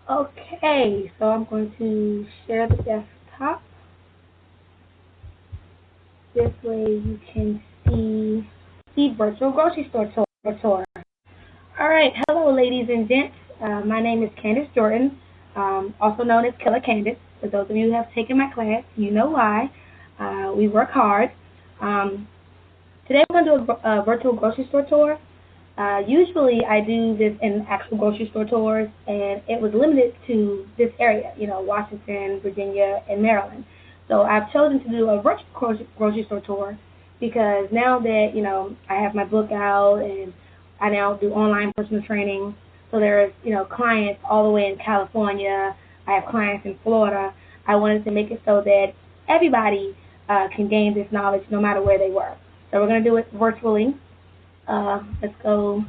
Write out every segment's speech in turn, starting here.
Okay, so I'm going to share the desktop. This way you can see the virtual grocery store tour. All right, hello, ladies and gents. My name is Candace Jordan, also known as Killer Candace. For those of you who have taken my class, you know why. We work hard. Um, Today we're going to do a virtual grocery store tour. Usually I do this in actual grocery store tours, and it was limited to this area, Washington, Virginia, and Maryland. So I've chosen to do a virtual grocery store tour because now that, I have my book out and I now do online personal training. So there's, clients all the way in California. I have clients in Florida. I wanted to make it so that everybody can gain this knowledge no matter where they were. So we're going to do it virtually. Let's go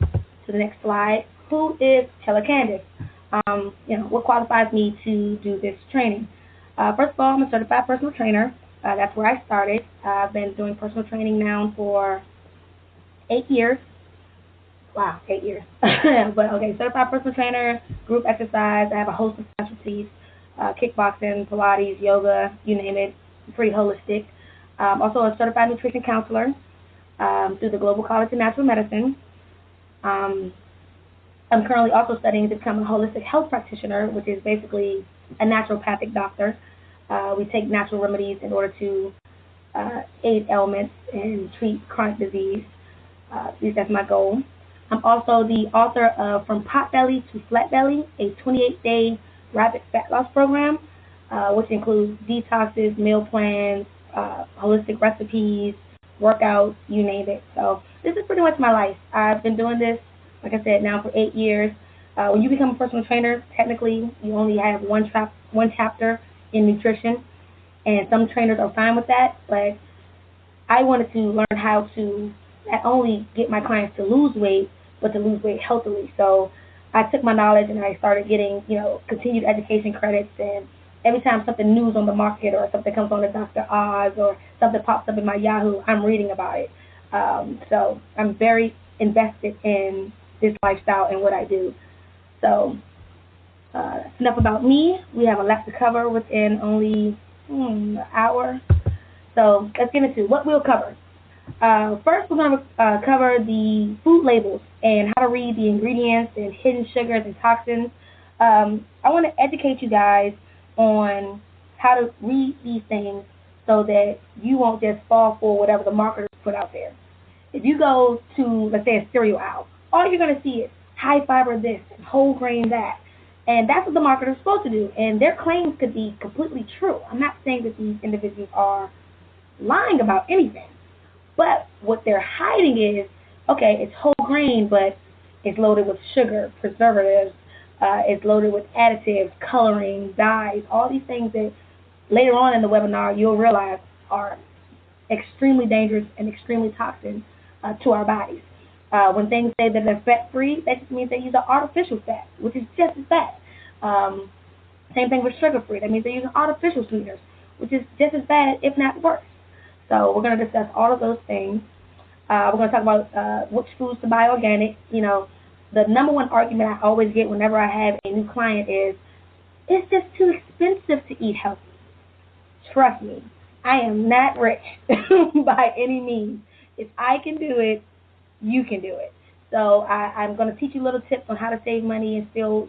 to the next slide. Who is Keller Candace? What qualifies me to do this training? First of all, I'm a certified personal trainer. That's where I started. I've been doing personal training now for 8 years. Wow, 8 years. But okay, certified personal trainer, group exercise. I have a host of specialties: kickboxing, Pilates, yoga, you name it. Pretty holistic. Also a certified nutrition counselor through the Global College of Natural Medicine. Um, I'm currently also studying to become a holistic health practitioner, which is basically a naturopathic doctor. We take natural remedies in order to aid ailments and treat chronic disease. At least that's my goal. I'm also the author of From Potbelly to Flat Belly, a 28-day rapid fat loss program, which includes detoxes, meal plans, holistic recipes, workouts, you name it. So this is pretty much my life. I've been doing this, like I said, now for 8 years. When you become a personal trainer, technically you only have one chapter in nutrition, and some trainers are fine with that. But I wanted to learn how to not only get my clients to lose weight, but to lose weight healthily. So I took my knowledge and I started getting, continued education credits. And every time something new is on the market or something comes on the Dr. Oz or something pops up in my Yahoo, I'm reading about it. So I'm very invested in this lifestyle and what I do. So that's enough about me. We have a lot to cover within only an hour. So let's get into what we'll cover. First, we're going to cover the food labels and how to read the ingredients and hidden sugars and toxins. I want to educate you guys on how to read these things so that you won't just fall for whatever the marketers put out there. If you go to, let's say, a cereal aisle, all you're going to see is high fiber this and whole grain that. And that's what the marketer's supposed to do. And their claims could be completely true. I'm not saying that these individuals are lying about anything. But what they're hiding is, okay, it's whole grain, but it's loaded with sugar, preservatives, it's loaded with additives, coloring, dyes, all these things that later on in the webinar you'll realize are extremely dangerous and extremely toxic to our bodies. When things say that they're fat-free, that just means they use an artificial fat, which is just as bad. Same thing with sugar-free. That means they're using artificial sweeteners, which is just as bad, if not worse. So we're going to discuss all of those things. We're going to talk about which foods to buy organic. The number one argument I always get whenever I have a new client is, it's just too expensive to eat healthy. Trust me, I am not rich by any means. If I can do it, you can do it. So I'm going to teach you little tips on how to save money and still,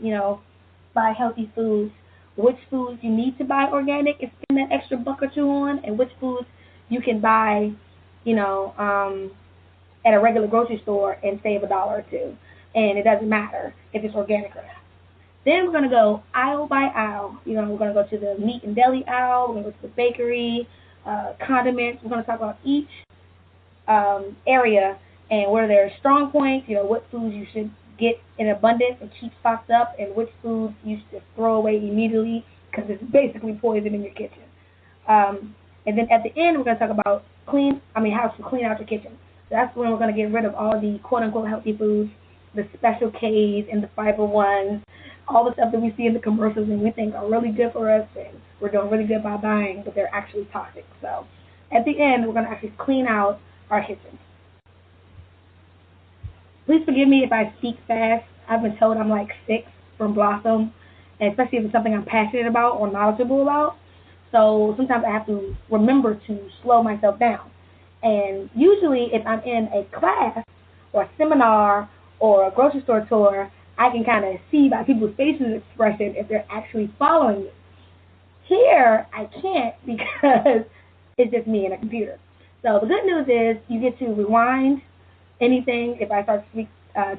buy healthy foods. Which foods you need to buy organic and spend that extra buck or two on, and which foods you can buy, you know, um, at a regular grocery store and save a dollar or two. And it doesn't matter if it's organic or not. Then we're going to go aisle by aisle. We're going to go to the meat and deli aisle. We're going to go to the bakery, condiments. We're going to talk about each area and where there are strong points, what foods you should get in abundance and keep stocked up, and which foods you should just throw away immediately because it's basically poison in your kitchen. And then at the end, we're going to talk about how to clean out your kitchen. So that's when we're going to get rid of all the quote-unquote healthy foods, the special Ks and the fiber ones, all the stuff that we see in the commercials and we think are really good for us and we're doing really good by buying, but they're actually toxic. So at the end, we're going to actually clean out our kitchen. Please forgive me if I speak fast. I've been told I'm like 6, from Blossom, and especially if it's something I'm passionate about or knowledgeable about. So sometimes I have to remember to slow myself down. And usually, if I'm in a class or a seminar or a grocery store tour, I can kind of see by people's faces expression if they're actually following me. Here, I can't because it's just me and a computer. So the good news is you get to rewind anything if I start to speak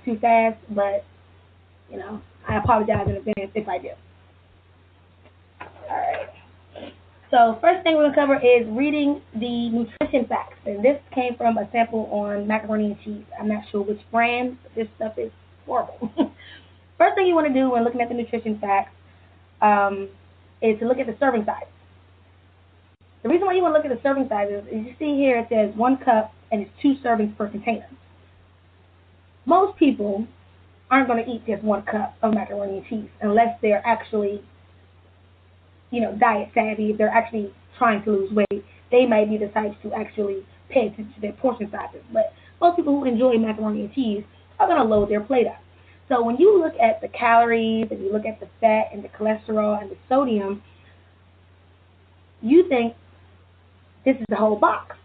too fast, but I apologize in advance if I do. All right. So first thing we're gonna cover is reading the nutrition facts, and this came from a sample on macaroni and cheese. I'm not sure which brand, but this stuff is horrible. First thing you want to do when looking at the nutrition facts is to look at the serving size. The reason why you want to look at the serving sizes is you see here it says 1 cup and it's 2 servings per container. Most people aren't going to eat just 1 cup of macaroni and cheese unless they're actually, diet savvy. If they're actually trying to lose weight, they might be the types to actually pay attention to their portion sizes. But most people who enjoy macaroni and cheese are going to load their plate up. So when you look at the calories and you look at the fat and the cholesterol and the sodium, you think this is the whole box.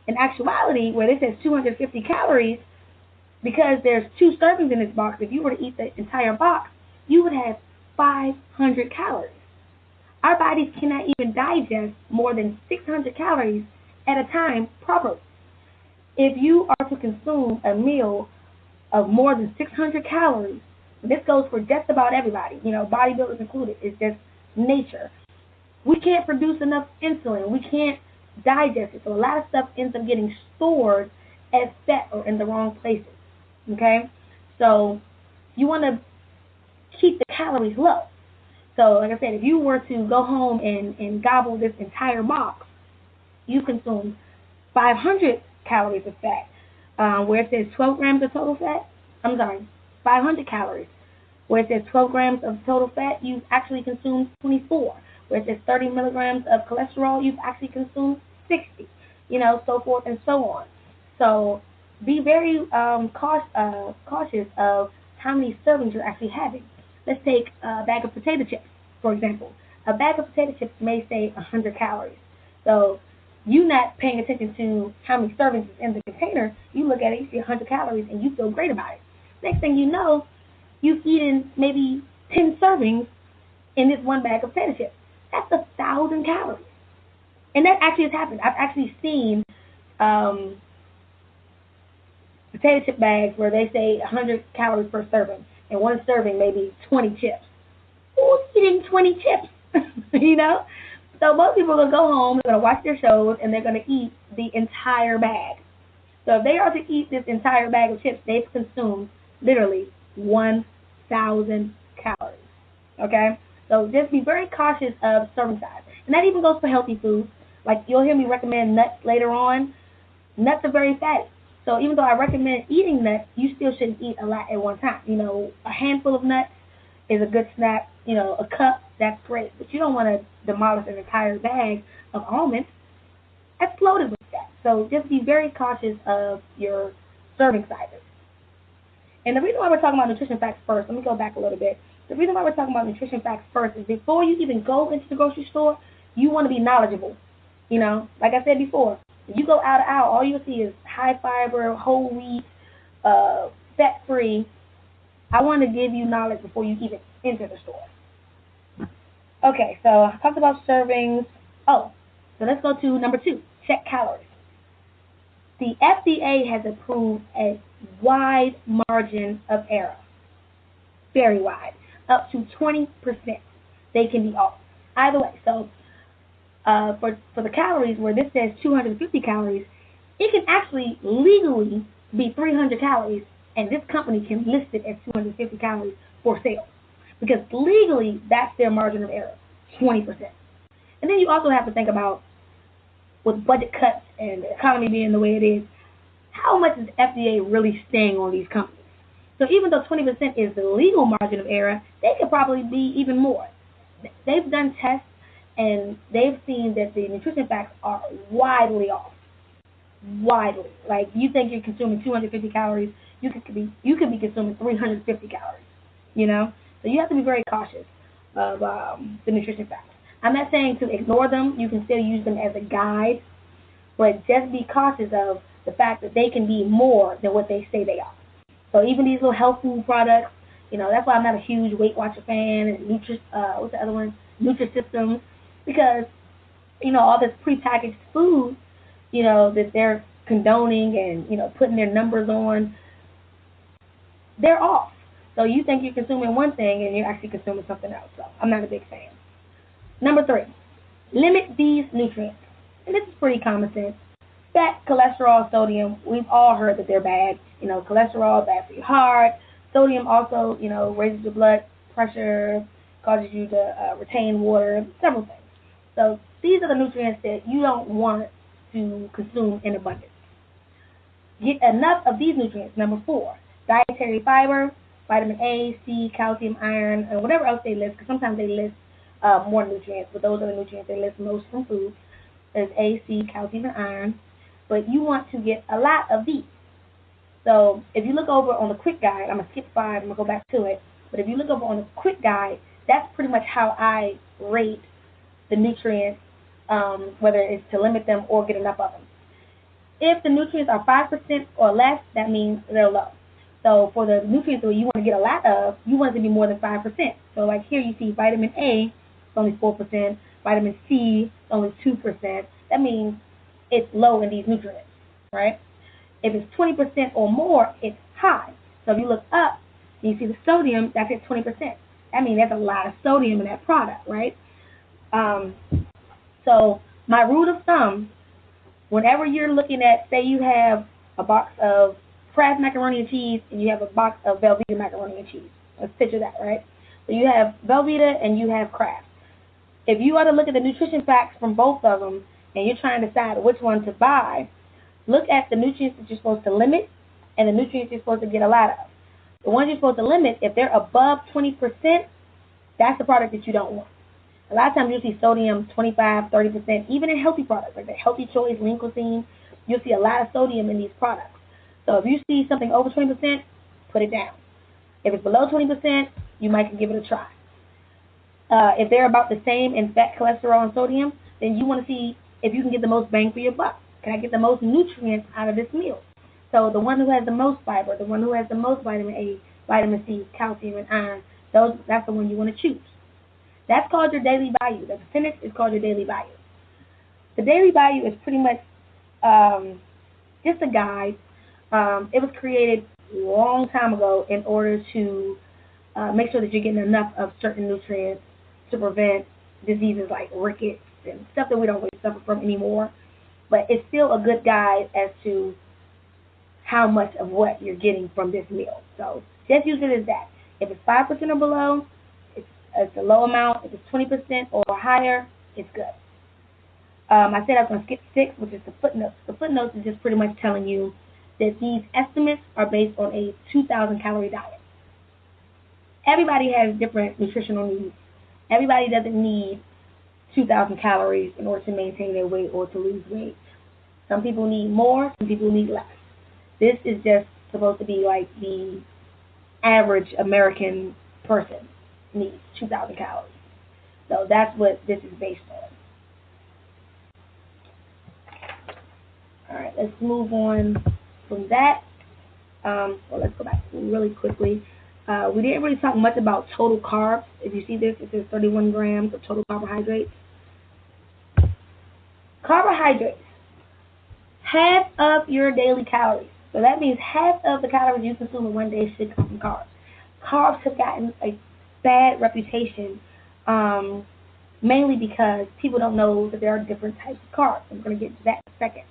In actuality, where this says 250 calories, because there's 2 servings in this box, if you were to eat the entire box, you would have 500 calories. Our bodies cannot even digest more than 600 calories at a time properly. If you are to consume a meal of more than 600 calories, this goes for just about everybody, bodybuilders included, it's just nature. We can't produce enough insulin. We can't digest it. So a lot of stuff ends up getting stored as fat or in the wrong places. Okay? So you want to keep the calories low. So like I said, if you were to go home and gobble this entire box, you consume 500 calories of fat, where it says 12 grams of total fat. 500 calories. Where it says 12 grams of total fat, you've actually consumed 24. Where it says 30 milligrams of cholesterol, you've actually consumed 60. So forth and so on. So be very cautious of how many servings you're actually having. Let's take a bag of potato chips, for example. A bag of potato chips may say 100 calories. So you not paying attention to how many servings is in the container, you look at it, you see 100 calories, and you feel great about it. Next thing you know, you've eaten maybe 10 servings in this one bag of potato chips. That's 1,000 calories. And that actually has happened. I've actually seen potato chip bags where they say 100 calories per serving, and one serving maybe 20 chips. Who's eating 20 chips? So most people are going to go home, they're going to watch their shows, and they're going to eat the entire bag. So if they are to eat this entire bag of chips, they've consumed literally 1,000 calories. Okay? So just be very cautious of serving size. And that even goes for healthy foods. Like you'll hear me recommend nuts later on. Nuts are very fatty. So even though I recommend eating nuts, you still shouldn't eat a lot at one time. A handful of nuts is a good snack. A cup, that's great. But you don't want to demolish an entire bag of almonds. That's loaded with fat. So just be very cautious of your serving sizes. And the reason why we're talking about nutrition facts first, let me go back a little bit. The reason why we're talking about nutrition facts first is before you even go into the grocery store, you want to be knowledgeable. Like I said before, if you go out of aisle, all you'll see is high fiber, whole wheat, fat-free. I want to give you knowledge before you even enter the store. Okay, so I talked about servings. So let's go to number 2, check calories. The FDA has approved a wide margin of error, very wide, up to 20%. They can be off. Either way, so for the calories, where this says 250 calories, it can actually legally be 300 calories, and this company can list it as 250 calories for sale. Because legally, that's their margin of error, 20%. And then you also have to think about, with budget cuts and the economy being the way it is, how much is FDA really staying on these companies? So even though 20% is the legal margin of error, they could probably be even more. They've done tests, and they've seen that the nutrition facts are widely off. Widely. Like, you think you're consuming 250 calories, you could be consuming 350 calories, So you have to be very cautious of the nutrition facts. I'm not saying to ignore them. You can still use them as a guide, but just be cautious of the fact that they can be more than what they say they are. So even these little health food products, that's why I'm not a huge Weight Watcher fan and what's the other one? Nutrisystems, because all this prepackaged food, that they're condoning and putting their numbers on, they're off. So you think you're consuming one thing and you're actually consuming something else. So I'm not a big fan. Number 3, limit these nutrients. And this is pretty common sense. Fat, cholesterol, sodium, we've all heard that they're bad. Cholesterol, bad for your heart. Sodium also, raises your blood pressure, causes you to retain water, several things. So these are the nutrients that you don't want to consume in abundance. Get enough of these nutrients. Number 4, dietary fiber, vitamin A, C, calcium, iron, and whatever else they list, because sometimes they list more nutrients, but those are the nutrients they list most from food. There's A, C, calcium, and iron. But you want to get a lot of these. So if you look over on the quick guide, I'm going to skip 5, I'm going to go back to it. But if you look over on the quick guide, that's pretty much how I rate the nutrients, whether it's to limit them or get enough of them. If the nutrients are 5% or less, that means they're low. So for the nutrients that you want to get a lot of, you want it to be more than 5%. So like here you see vitamin A, it's only 4%. Vitamin C, only 2%. That means it's low in these nutrients, right? If it's 20% or more, it's high. So if you look up, and you see the sodium, that's at 20%. That means there's a lot of sodium in that product, right? So my rule of thumb, whenever you're looking at, say you have a box of Kraft macaroni and cheese and you have a box of Velveeta macaroni and cheese. Let's picture that, right? So you have Velveeta and you have Kraft. If you are to look at the nutrition facts from both of them and you're trying to decide which one to buy, look at the nutrients that you're supposed to limit and the nutrients you're supposed to get a lot of. The ones you're supposed to limit, if they're above 20%, that's the product that you don't want. A lot of times you'll see sodium 25, 30%, even in healthy products like the Healthy Choice, Lean Cuisine, you'll see a lot of sodium in these products. So if you see something over 20%, put it down. If it's below 20%, you might give it a try. If they're about the same in fat, cholesterol, and sodium, then you want to see if you can get the most bang for your buck. Can I get the most nutrients out of this meal? So the one who has the most fiber, the one who has the most vitamin A, vitamin C, calcium, and iron, that's the one you want to choose. That's called your daily value. The percentage is called your daily value. The daily value is pretty much just a guide. It was created a long time ago in order to make sure that you're getting enough of certain nutrients to prevent diseases like rickets and stuff that we don't really suffer from anymore. But it's still a good guide as to how much of what you're getting from this meal. So just use it as that. If it's 5% or below, it's a low amount. If it's 20% or higher, it's good. I said I was going to skip 6, which is the footnotes. The footnotes is just pretty much telling you that these estimates are based on a 2,000 calorie diet. Everybody has different nutritional needs. Everybody doesn't need 2,000 calories in order to maintain their weight or to lose weight. Some people need more, some people need less. This is just supposed to be like the average American person needs 2,000 calories. So that's what this is based on. All right, let's move on from that. Let's go back really quickly. We didn't really talk much about total carbs. If you see this, it says 31 grams of total carbohydrates. Carbohydrates, half of your daily calories. So that means half of the calories you consume in one day should come from carbs. Carbs have gotten a bad reputation, mainly because people don't know that there are different types of carbs. I'm going to get to that in a second.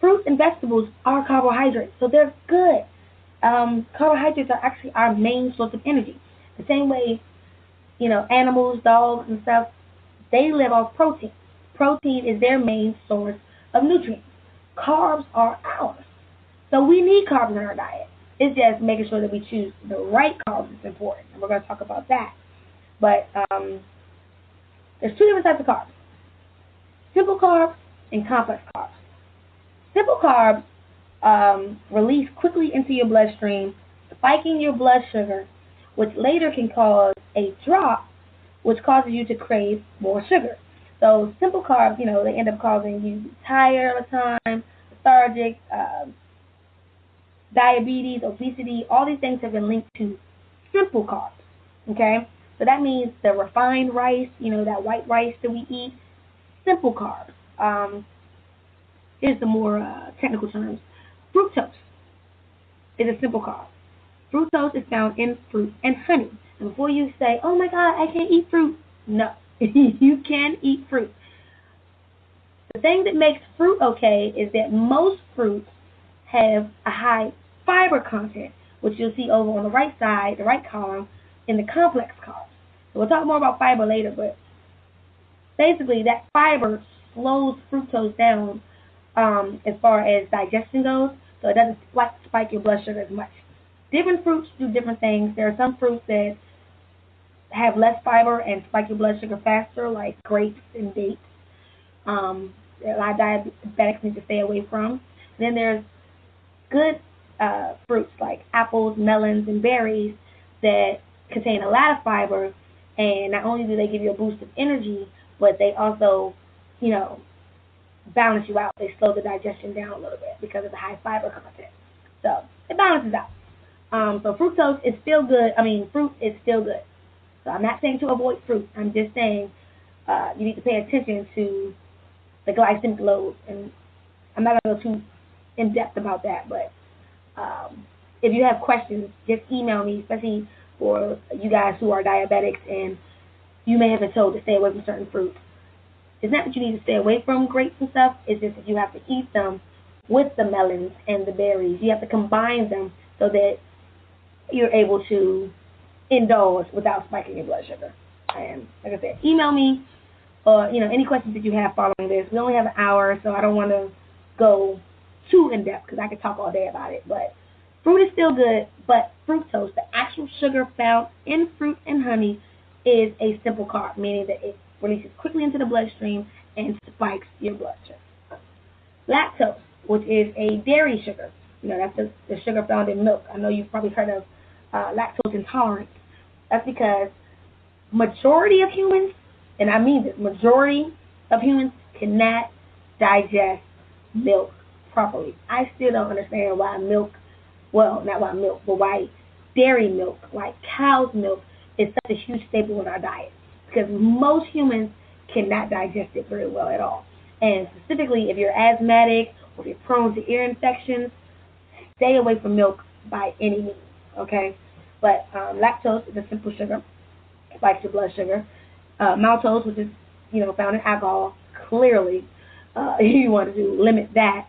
Fruits and vegetables are carbohydrates, so they're good. Carbohydrates are actually our main source of energy. The same way, animals, dogs, and stuff, they live off protein. Protein is their main source of nutrients. Carbs are ours. So we need carbs in our diet. It's just making sure that we choose the right carbs is important, and we're going to talk about that. But there's 2 different types of carbs. Simple carbs and complex carbs. Simple carbs release quickly into your bloodstream, spiking your blood sugar which later can cause a drop, which causes you to crave more sugar. So simple carbs, they end up causing you tired all the time, lethargic, diabetes, obesity. All these things have been linked to simple carbs. Okay, so that means the refined rice, that white rice that we eat, simple carbs. Here's the more technical terms. Fructose is a simple carb. Fructose is found in fruit and honey. And before you say, "Oh my God, I can't eat fruit," no, you can eat fruit. The thing that makes fruit okay is that most fruits have a high fiber content, which you'll see over on the right side, the right column, in the complex carbs. So we'll talk more about fiber later, but basically that fiber slows fructose down as far as digestion goes, so it doesn't spike your blood sugar as much. Different fruits do different things. There are some fruits that have less fiber and spike your blood sugar faster, like grapes and dates. A lot of diabetics need to stay away from. Then there's good fruits like apples, melons, and berries that contain a lot of fiber, and not only do they give you a boost of energy, but they also, balance you out. They slow the digestion down a little bit because of the high fiber content. So it balances out. So fructose is still good. Fruit is still good. So I'm not saying to avoid fruit. I'm just saying you need to pay attention to the glycemic load. And I'm not going to go too in depth about that, but if you have questions, just email me, especially for you guys who are diabetics and you may have been told to stay away from certain fruits. It's not that you need to stay away from grapes and stuff. It's just that you have to eat them with the melons and the berries. You have to combine them so that you're able to indulge without spiking your blood sugar. And like I said, email me or any questions that you have following this. We only have an hour, so I don't want to go too in depth because I could talk all day about it. But fruit is still good, but fructose, the actual sugar found in fruit and honey, is a simple carb, meaning that it releases quickly into the bloodstream and spikes your blood sugar. Lactose, which is a dairy sugar, that's the sugar found in milk. I know you've probably heard of lactose intolerance. That's because majority of humans, and I mean this, majority of humans cannot digest milk properly. I still don't understand why why dairy milk, like cow's milk, is such a huge staple in our diet. Because most humans cannot digest it very well at all. And specifically, if you're asthmatic or if you're prone to ear infections, stay away from milk by any means, okay? But lactose is a simple sugar, spikes your blood sugar. Maltose, which is found in alcohol, clearly you want to limit that.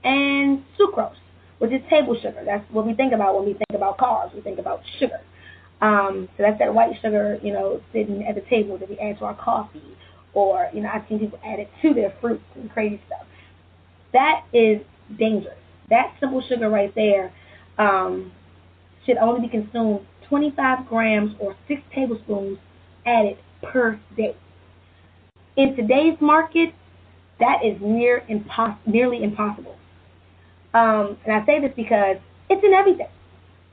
And sucrose, which is table sugar. That's what we think about when we think about carbs. We think about sugar. So that's that white sugar, sitting at the table that we add to our coffee, or I've seen people add it to their fruits and crazy stuff. That is dangerous. That simple sugar right there should only be consumed 25 grams or 6 tablespoons added per day. In today's market, that is nearly impossible. And I say this because it's in everything.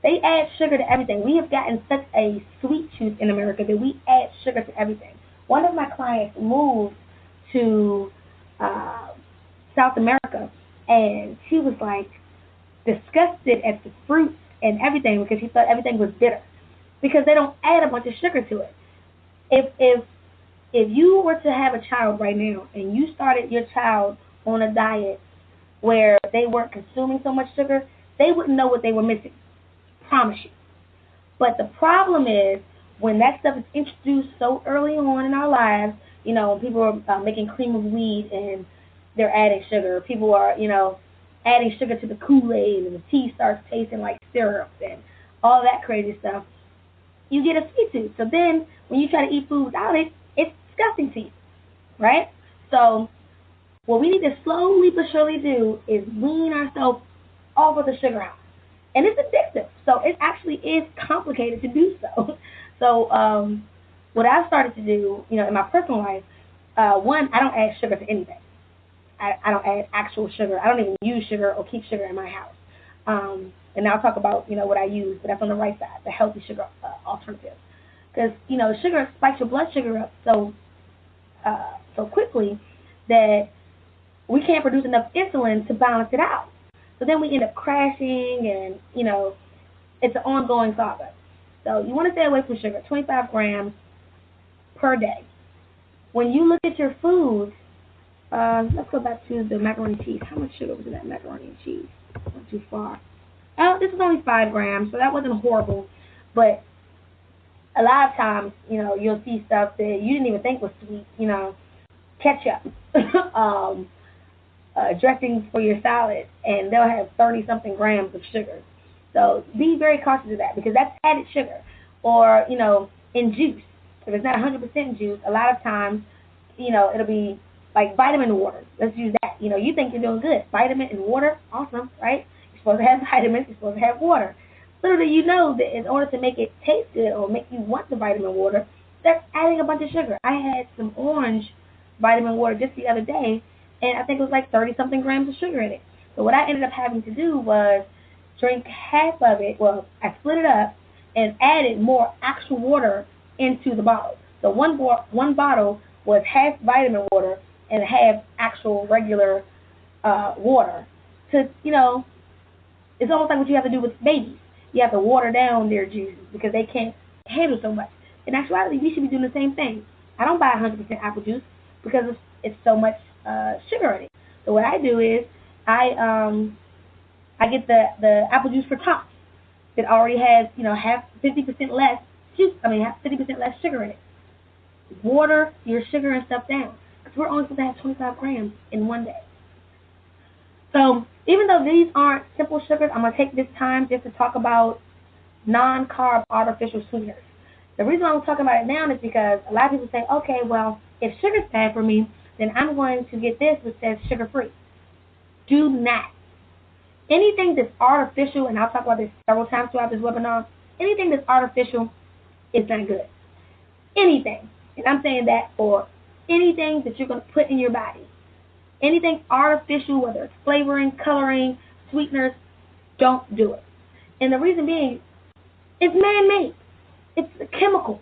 They add sugar to everything. We have gotten such a sweet tooth in America that we add sugar to everything. One of my clients moved to South America, and she was like disgusted at the fruits and everything because she thought everything was bitter because they don't add a bunch of sugar to it. If you were to have a child right now and you started your child on a diet where they weren't consuming so much sugar, they wouldn't know what they were missing. Promise you. But the problem is when that stuff is introduced so early on in our lives, people are making cream of wheat and they're adding sugar. People are, adding sugar to the Kool-Aid and the tea starts tasting like syrup and all that crazy stuff. You get a sweet tooth. So then when you try to eat food without it, it's disgusting to you, right? So what we need to slowly but surely do is wean ourselves off of the sugar house. And it's addictive. So it actually is complicated to do so. So what I've started to do, in my personal life, one, I don't add sugar to anything. I don't add actual sugar. I don't even use sugar or keep sugar in my house. And I'll talk about, what I use, but that's on the right side, the healthy sugar alternative. Because, sugar spikes your blood sugar up so quickly that we can't produce enough insulin to balance it out. So then we end up crashing, and, it's an ongoing saga. So you want to stay away from sugar, 25 grams per day. When you look at your foods, let's go back to the macaroni and cheese. How much sugar was in that macaroni and cheese? Not too far. Oh, this is only 5 grams, so that wasn't horrible. But a lot of times, you'll see stuff that you didn't even think was sweet, ketchup, dressings for your salad, and they'll have 30-something grams of sugar. So be very cautious of that, because that's added sugar. Or, in juice, if it's not 100% juice, a lot of times, it'll be like vitamin water. Let's use that. You think you're doing good. Vitamin and water, awesome, right? You're supposed to have vitamins, you're supposed to have water. Little do you know that in order to make it taste good or make you want the vitamin water, they're adding a bunch of sugar. I had some orange vitamin water just the other day, and I think it was like 30-something grams of sugar in it. So what I ended up having to do was drink half of it. Well, I split it up and added more actual water into the bottle. So one bottle was half vitamin water and half actual regular water. To, it's almost like what you have to do with babies. You have to water down their juices because they can't handle so much. In actuality, we should be doing the same thing. I don't buy 100% apple juice because it's so much sugar in it. So what I do is I get the apple juice for Tops that already has 50% less juice. 50% less sugar in it. Water your sugar and stuff down, because we're only supposed to have 25 grams in one day. So even though these aren't simple sugars, I'm going to take this time just to talk about non-carb artificial sweeteners. The reason I'm talking about it now is because a lot of people say, okay, well, if sugar's bad for me, then I'm going to get this which says sugar-free. Do not. Anything that's artificial, and I'll talk about this several times throughout this webinar, anything that's artificial is not good. Anything. And I'm saying that for anything that you're going to put in your body. Anything artificial, whether it's flavoring, coloring, sweeteners, don't do it. And the reason being, it's man-made. It's a chemical.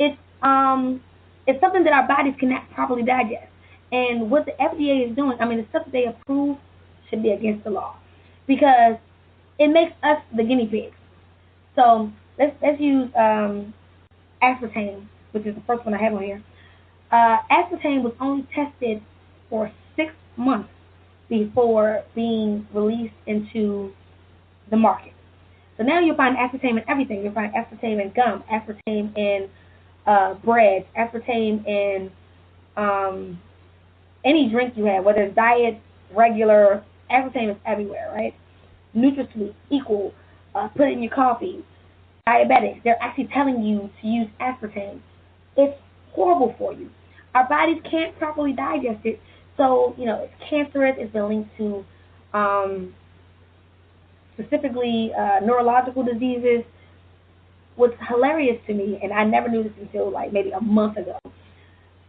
It's something that our bodies cannot properly digest. And what the FDA is doing, the stuff that they approve should be against the law, because it makes us the guinea pigs. So let's use aspartame, which is the first one I have on here. Aspartame was only tested for 6 months before being released into the market. So now you'll find aspartame in everything. You'll find aspartame in gum, aspartame in bread, aspartame in any drink you have, whether it's diet, regular, aspartame is everywhere, right? NutraSweet, Equal, put it in your coffee. Diabetics, they're actually telling you to use aspartame. It's horrible for you. Our bodies can't properly digest it, so, it's cancerous. It's been linked to specifically neurological diseases. What's hilarious to me, and I never knew this until like maybe a month ago,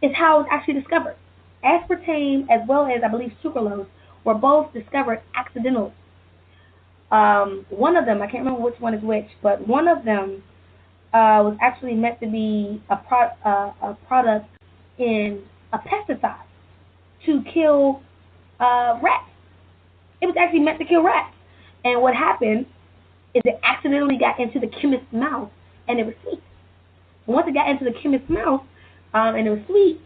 is how it was actually discovered. Aspartame, as well as I believe sucralose, were both discovered accidentally. One of them, I can't remember which one is which, but one of them was actually meant to be a product in a pesticide to kill rats. It was actually meant to kill rats. And what happened is it accidentally got into the chemist's mouth, and it was sweet. Once it got into the chemist's mouth, and it was sweet,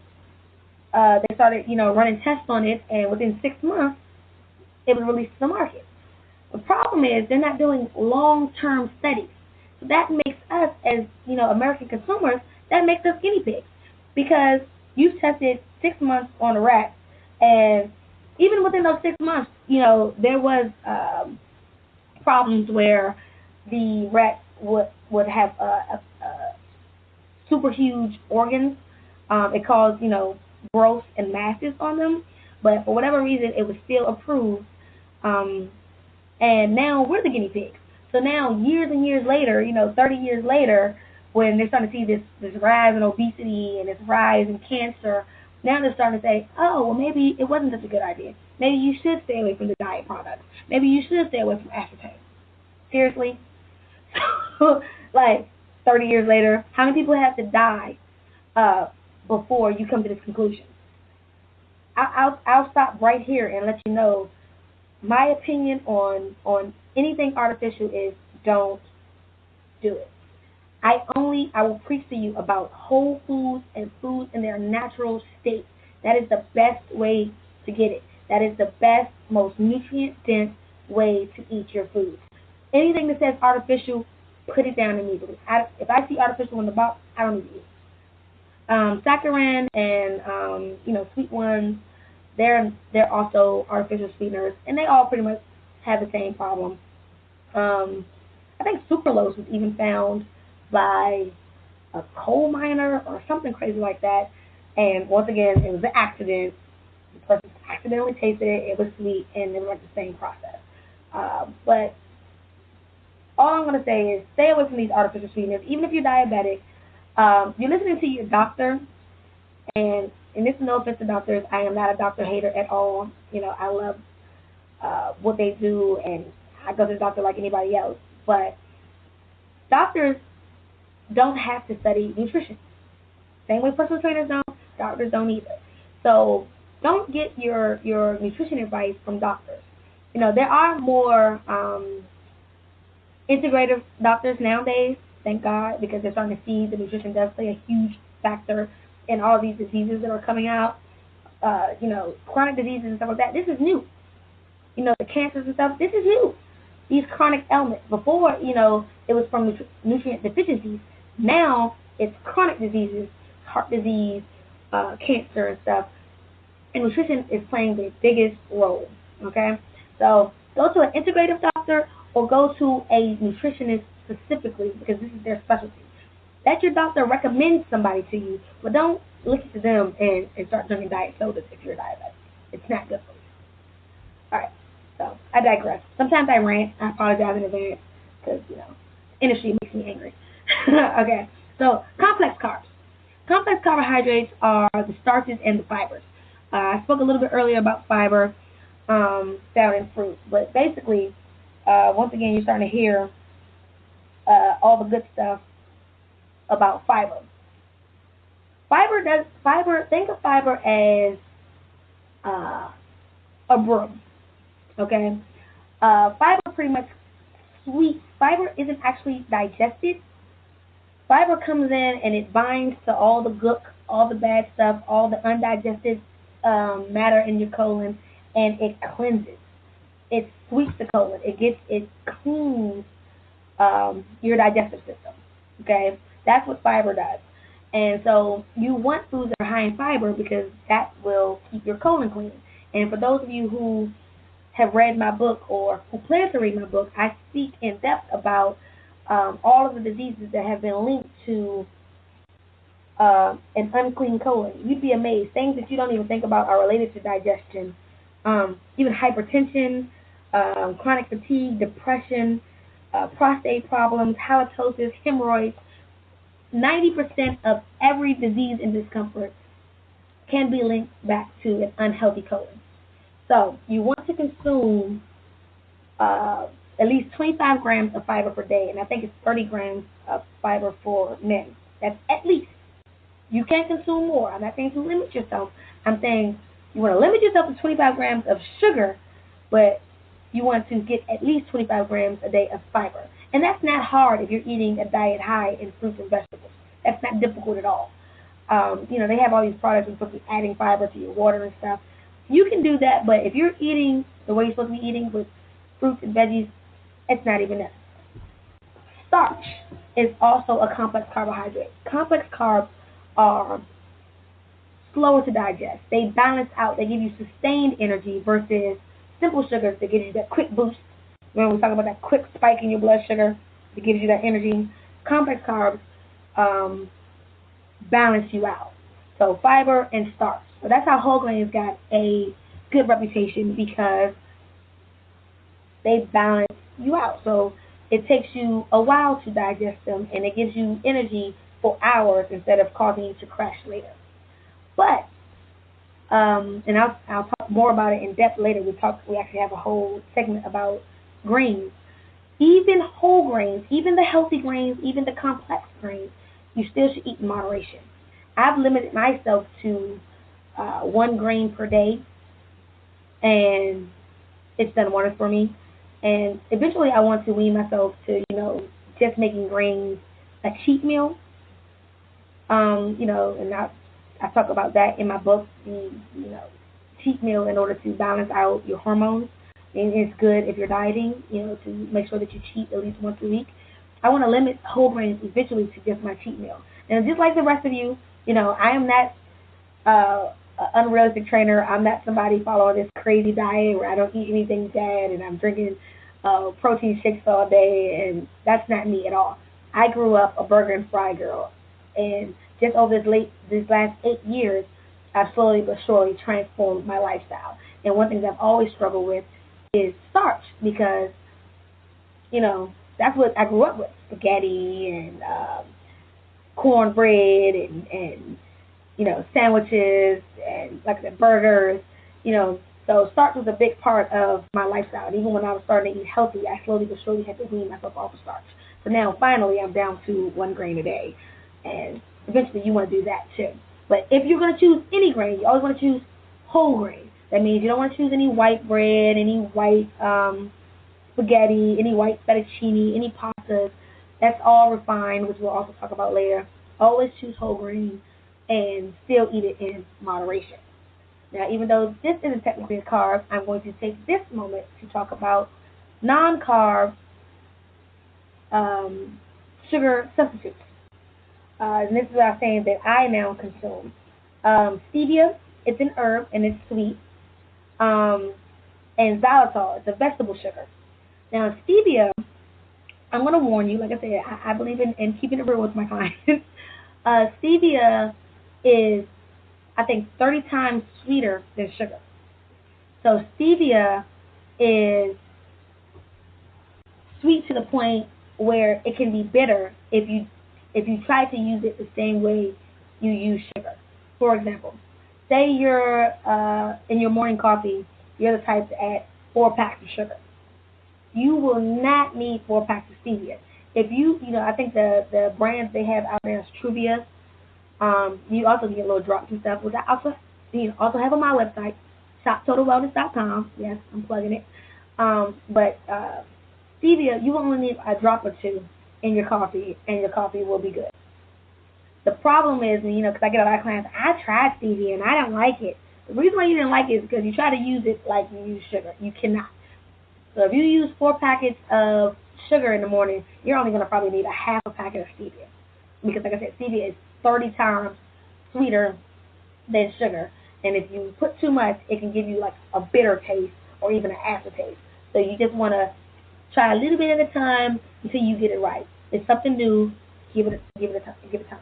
they started, running tests on it, and within 6 months, it was released to the market. The problem is they're not doing long-term studies. So that makes us, as American consumers, that makes us guinea pigs, because you've tested 6 months on a rat, and even within those 6 months, there was problems where the rat would have super huge organs. It caused growth and masses on them, but for whatever reason, it was still approved. And now we're the guinea pigs. So now, years and years later, 30 years later, when they're starting to see this rise in obesity and this rise in cancer, now they're starting to say, oh, well, maybe it wasn't such a good idea. Maybe you should stay away from the diet products. Maybe you should stay away from aspartame. Seriously? Like 30 years later, how many people have to die before you come to this conclusion? I'll stop right here and let you know my opinion on anything artificial is don't do it. I will preach to you about whole foods and foods in their natural state. That is the best way to get it. That is the best, most nutrient dense way to eat your food. Anything that says artificial, put it down immediately. If I see artificial in the box, I don't need to eat it. Saccharin and sweet ones, they're also artificial sweeteners, and they all pretty much have the same problem. I think sucralose was even found by a coal miner or something crazy like that. And once again, it was an accident. The person accidentally tasted it. It was sweet, and it was like the same process. But all I'm going to say is stay away from these artificial sweeteners. Even if you're diabetic, you're listening to your doctor, and this is no offense to doctors. I am not a doctor hater at all. I love what they do, and I go to the doctor like anybody else. But doctors don't have to study nutrition. Same way personal trainers don't, doctors don't either. So don't get your nutrition advice from doctors. There are more integrative doctors nowadays, thank God, because they're starting to see the nutrition does play a huge factor in all of these diseases that are coming out. Chronic diseases and stuff like that. This is new. The cancers and stuff. This is new. These chronic ailments. Before, it was from nutrient deficiencies. Now it's chronic diseases, heart disease, cancer and stuff. And nutrition is playing the biggest role. Okay? So go to an integrative doctor or go to a nutritionist specifically because this is their specialty. Let your doctor recommend somebody to you, but don't listen to them and start drinking diet sodas if you're diabetic. It's not good for you. All right. So I digress. Sometimes I rant. I apologize in advance because, industry makes me angry. Okay. So complex carbs. Complex carbohydrates are the starches and the fibers. I spoke a little bit earlier about fiber found in fruit. But basically, once again, you're starting to hear all the good stuff about fiber. Think of fiber as a broom. Okay? Fiber pretty much sweet. Fiber isn't actually digested. Fiber comes in and it binds to all the gook, all the bad stuff, all the undigested matter in your colon, and it cleanses. It sweeps the colon. It cleans your digestive system. Okay? That's what fiber does. And so you want foods that are high in fiber because that will keep your colon clean. And for those of you who have read my book or who plan to read my book, I speak in depth about all of the diseases that have been linked to an unclean colon. You'd be amazed. Things that you don't even think about are related to digestion. Even hypertension, chronic fatigue, depression, prostate problems, halitosis, hemorrhoids. 90% of every disease and discomfort can be linked back to an unhealthy colon. So you want to consume at least 25 grams of fiber per day, and I think it's 30 grams of fiber for men. That's at least. You can't consume more. I'm not saying to limit yourself. I'm saying you want to limit yourself to 25 grams of sugar, but you want to get at least 25 grams a day of fiber. And that's not hard if you're eating a diet high in fruits and vegetables. That's not difficult at all. They have all these products you're supposed to be adding fiber to your water and stuff. You can do that, but if you're eating the way you're supposed to be eating with fruits and veggies, it's not even necessary. Starch is also a complex carbohydrate. Complex carbs are slower to digest. They balance out. They give you sustained energy versus simple sugars that give you that quick boost. Remember we talk about that quick spike in your blood sugar that gives you that energy. Complex carbs balance you out. So fiber and starch. So that's how whole grains got a good reputation because they balance you out. So it takes you a while to digest them, and it gives you energy for hours instead of causing you to crash later. But and I'll talk more about it in depth later. We actually have a whole segment about greens. Even whole grains, even the healthy grains, even the complex grains, you still should eat in moderation. I've limited myself to 1 grain per day, and it's done wonders for me. And eventually, I want to wean myself to, just making grains a cheat meal. And I talk about that in my book. Cheat meal in order to balance out your hormones. And it's good if you're dieting, to make sure that you cheat at least once a week. I want to limit whole grains eventually to just my cheat meal. And just like the rest of you, I am not unrealistic trainer. I'm not somebody following this crazy diet where I don't eat anything bad and I'm drinking protein shakes all day, and that's not me at all. I grew up a burger and fry girl, and just over these last 8 years, I've slowly but surely transformed my lifestyle. And one thing that I've always struggled with is starch because, that's what I grew up with: spaghetti and cornbread and sandwiches and, like I said, burgers, So starch was a big part of my lifestyle. And even when I was starting to eat healthy, I slowly but surely had to wean myself off of starch. So now, finally, I'm down to 1 grain a day. And eventually, you want to do that too. But if you're going to choose any grain, you always want to choose whole grain. That means you don't want to choose any white bread, any white spaghetti, any white fettuccine, any pastas. That's all refined, which we'll also talk about later. Always choose whole grain and still eat it in moderation. Now, even though this isn't technically a carb, I'm going to take this moment to talk about non-carb sugar substitutes. And this is what I'm saying that I now consume. Stevia, it's an herb and it's sweet. And xylitol, it's a vegetable sugar. Now, stevia, I'm going to warn you, like I said, I believe in keeping it real with my clients. Stevia is, I think, 30 times sweeter than sugar. So stevia is sweet to the point where it can be bitter if you try to use it the same way you use sugar. For example, say you're in your morning coffee, you're the type to add 4 packs of sugar. You will not need 4 packs of stevia. If I think the brands they have out there is Truvia. You also get little drops and stuff, which I also have on my website, shoptotalwellness.com. Yes, I'm plugging it. But stevia, you only need a drop or 2 in your coffee, and your coffee will be good. The problem is, because I get a lot of clients, I tried stevia and I don't like it. The reason why you didn't like it is because you try to use it like you use sugar. You cannot. So if you use 4 packets of sugar in the morning, you're only going to probably need a half a packet of stevia. Because, like I said, stevia is 30 times sweeter than sugar. And if you put too much, it can give you like a bitter taste or even an acid taste. So you just want to try a little bit at a time until you get it right. It's something new. Give it time.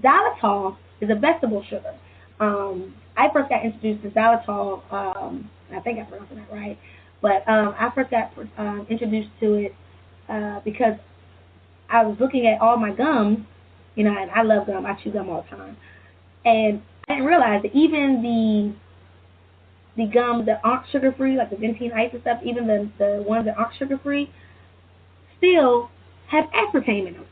Xylitol is a vegetable sugar. I first got introduced to xylitol. I think I'm pronouncing that right, but I first got introduced to it because I was looking at all my gums, and I love gum. I chew gum all the time, and I didn't realize that even the gums that aren't sugar free, like the Ventine Ice and stuff, even the ones that aren't sugar free, still have aspartame in them.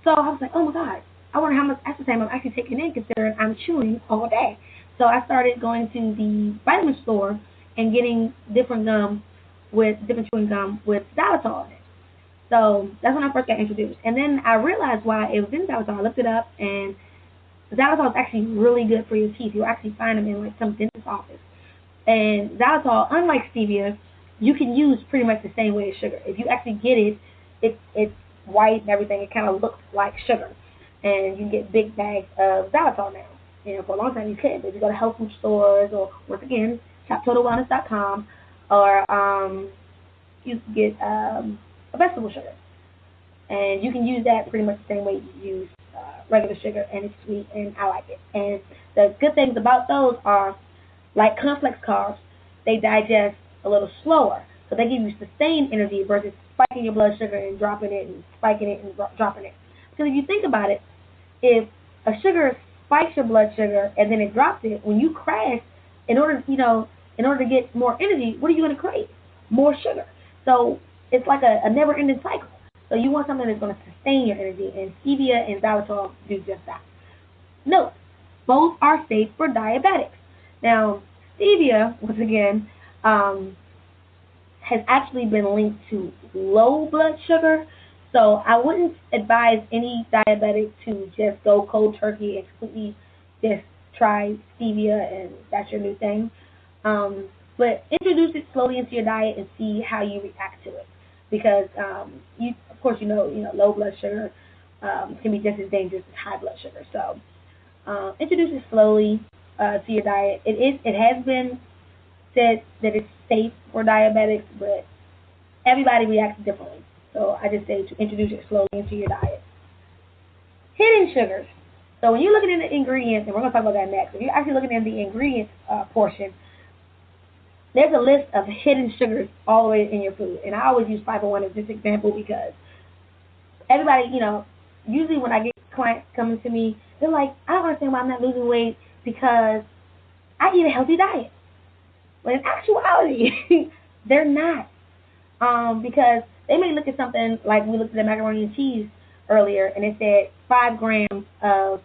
So I was like, oh my God, I wonder how much aspartame I'm actually taking in, considering I'm chewing all day. So I started going to the vitamin store and getting different chewing gum with xylitol in it. So that's when I first got introduced. And then I realized why it was in xylitol. I looked it up, and xylitol is actually really good for your teeth. You'll actually find them in like some dentist's office. And xylitol, unlike stevia, you can use pretty much the same way as sugar. If you actually get it, it's white and everything. It kind of looks like sugar. And you can get big bags of xylitol now. For a long time you couldn't. If you go to health food stores, or once again, shoptotalwellness.com, or you can get a vegetable sugar. And you can use that pretty much the same way you use regular sugar, and it's sweet, and I like it. And the good things about those are, like complex carbs, they digest a little slower. So they give you sustained energy versus spiking your blood sugar and dropping it and spiking it and dropping it. Because if you think about it, if a sugar spikes your blood sugar and then it drops it, when you crash, in order to get more energy, what are you going to crave? More sugar. So it's like a never-ending cycle. So you want something that's going to sustain your energy, and stevia and xylitol do just that. Note, both are safe for diabetics. Now, stevia, once again, has actually been linked to low blood sugar. So I wouldn't advise any diabetic to just go cold turkey and completely just try stevia and that's your new thing. But introduce it slowly into your diet and see how you react to it. Because you, of course, low blood sugar can be just as dangerous as high blood sugar. So introduce it slowly to your diet. It has been said that it's safe for diabetics, but everybody reacts differently. So I just say to introduce it slowly into your diet. Hidden sugars. So when you're looking at the ingredients, and we're going to talk about that next, if you're actually looking at the ingredients portion, there's a list of hidden sugars all the way in your food. And I always use 501 as this example because everybody, usually when I get clients coming to me, they're like, I don't understand why I'm not losing weight because I eat a healthy diet. But in actuality, they're not. Because they may look at something like we looked at the macaroni and cheese earlier, and it said 5 grams of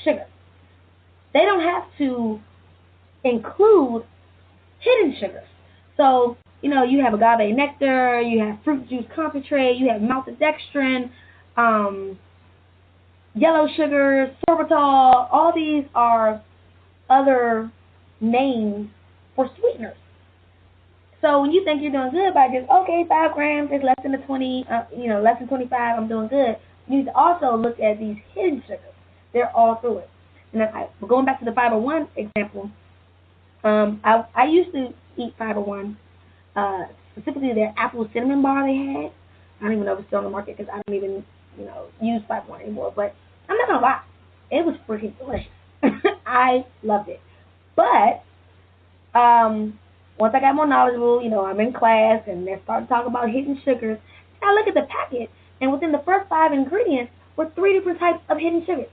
sugar. They don't have to include hidden sugars. So, you have agave nectar, you have fruit juice concentrate, you have maltodextrin, yellow sugars, sorbitol. All these are other names for sweeteners. So when you think you're doing good by just, 5 grams is less than the 20, less than 25, I'm doing good, you need to also look at these hidden sugars. They're all through it. And then going back to the 501 example, I used to eat 501, specifically their apple cinnamon bar they had. I don't even know if it's still on the market because I don't even, use 501 anymore. But I'm not going to lie. It was freaking delicious. I loved it. But once I got more knowledgeable, I'm in class and they started talking about hidden sugars. I look at the packet, and within the first 5 ingredients were 3 different types of hidden sugars.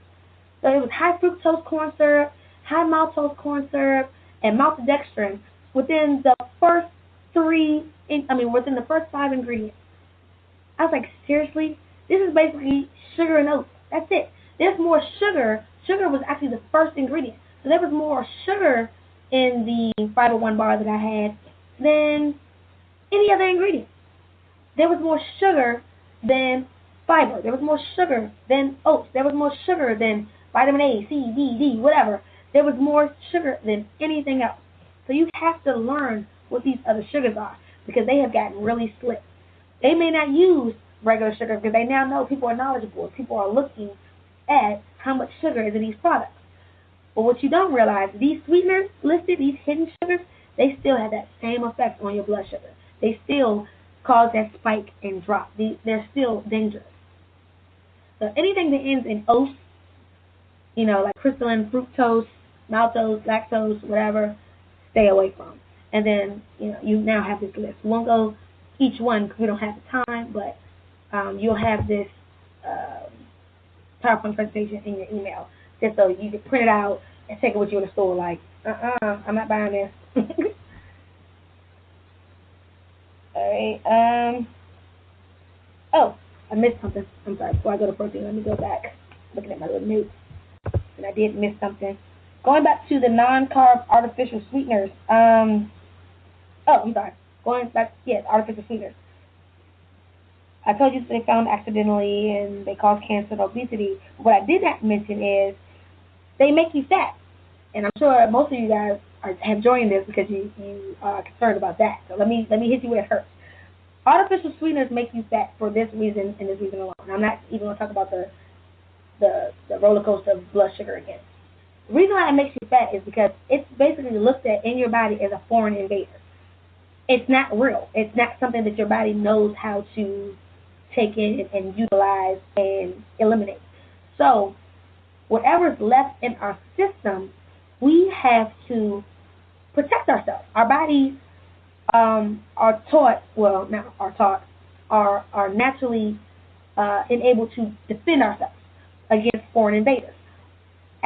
So it was high fructose corn syrup, high maltose corn syrup, and maltodextrin within the first within the first 5 ingredients. I was like, seriously? This is basically sugar and oats. That's it. There's more sugar. Sugar was actually the first ingredient. So there was more sugar in the 501 bar that I had than any other ingredient. There was more sugar than fiber. There was more sugar than oats. There was more sugar than vitamin A, C, D, whatever. There was more sugar than anything else. So you have to learn what these other sugars are because they have gotten really slick. They may not use regular sugar because they now know people are knowledgeable. People are looking at how much sugar is in these products. But what you don't realize, these sweeteners listed, these hidden sugars, they still have that same effect on your blood sugar. They still cause that spike and drop. They're still dangerous. So anything that ends in ose, like crystalline, fructose, maltose, lactose, whatever, stay away from. And then, you now have this list. We won't go each one because we don't have the time, but you'll have this PowerPoint presentation in your email just so you can print it out and take it with you in the store like, I'm not buying this. All right. I missed something. I'm sorry. Before I go to protein, let me go back. Looking at my little notes. And I did miss something. Going back to the non-carb artificial sweeteners. I'm sorry. Going back, yes, artificial sweeteners. I told you they found accidentally and they cause cancer and obesity. What I did not mention is they make you fat. And I'm sure most of you guys have joined this because you are concerned about that. So let me hit you where it hurts. Artificial sweeteners make you fat for this reason and this reason alone. I'm not even going to talk about the roller coaster of blood sugar again. The reason why it makes you fat is because it's basically looked at in your body as a foreign invader. It's not real. It's not something that your body knows how to take in and utilize and eliminate. So whatever's left in our system, we have to protect ourselves. Our bodies are taught, well, not are taught, are naturally enabled to defend ourselves against foreign invaders.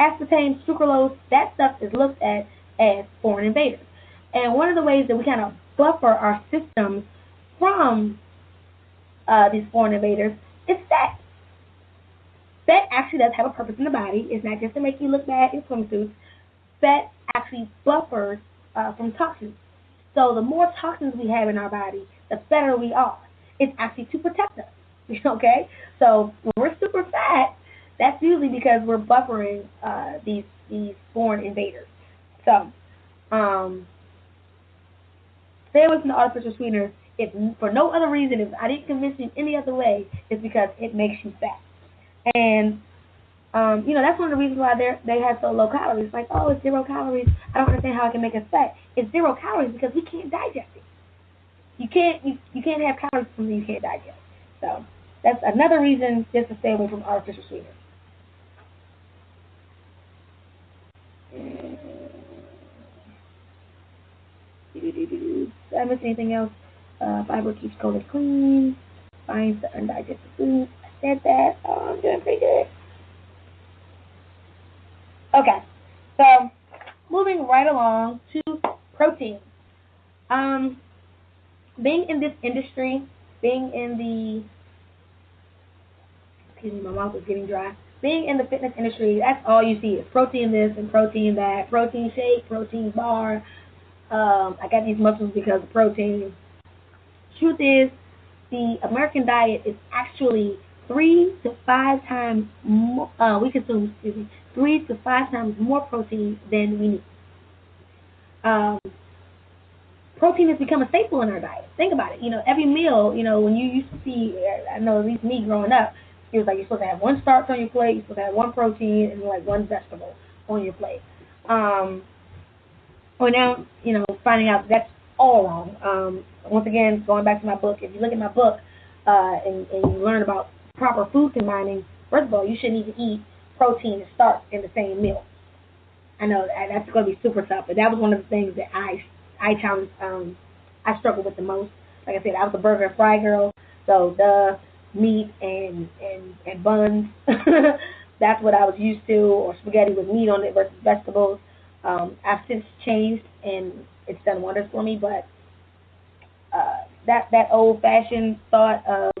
Aspartame, sucralose, that stuff is looked at as foreign invaders. And one of the ways that we kind of buffer our systems from these foreign invaders is fat. Fat actually does have a purpose in the body. It's not just to make you look bad in swimsuits. Fat actually buffers from toxins. So the more toxins we have in our body, the better we are. It's actually to protect us. Okay? So when we're super fat, that's usually because we're buffering these foreign invaders. So stay away from the artificial sweeteners. If for no other reason, if I didn't convince you any other way, it's because it makes you fat. And that's one of the reasons why they have so low calories. Like, oh, it's 0 calories. I don't understand how it can make us fat. It's 0 calories because we can't digest it. You can't have calories from something you can't digest. So that's another reason just to stay away from artificial sweeteners. Did I miss anything else? Fiber keeps colon clean. Finds the undigested food. I said that. Oh, I'm doing pretty good. Okay, so moving right along to protein. Being in this industry, being in the excuse me, my mouth is getting dry. Being in the fitness industry, that's all you see is protein this and protein that, protein shake, protein bar. I got these muscles because of protein. Truth is, the American diet is actually 3 to 5 times more. We consume 3 to 5 times more protein than we need. Protein has become a staple in our diet. Think about it. Every meal. When you used to see, I know at least me growing up, it was like you're supposed to have one starch on your plate, you're supposed to have one protein, and like one vegetable on your plate. Well, now, finding out that's all wrong. Once again, going back to my book, if you look at my book and you learn about proper food combining, first of all, you shouldn't even eat protein and starch in the same meal. I know that's going to be super tough, but that was one of the things that I challenged, I struggled with the most. Like I said, I was a burger and fry girl, so the meat and buns, that's what I was used to, or spaghetti with meat on it versus vegetables. I've since changed, and it's done wonders for me. But that old-fashioned thought of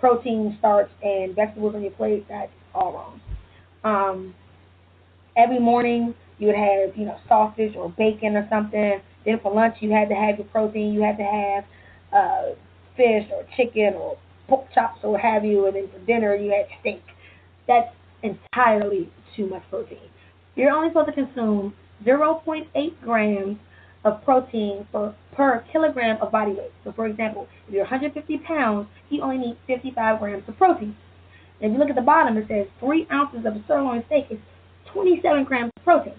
protein, starch, and vegetables on your plate, that's all wrong. Every morning you would have, sausage or bacon or something. Then for lunch you had to have your protein. You had to have fish or chicken or pork chops or what have you. And then for dinner you had steak. That's entirely too much protein. You're only supposed to consume 0.8 grams of protein per kilogram of body weight. So, for example, if you're 150 pounds, you only need 55 grams of protein. And if you look at the bottom, it says 3 ounces of a sirloin steak is 27 grams of protein.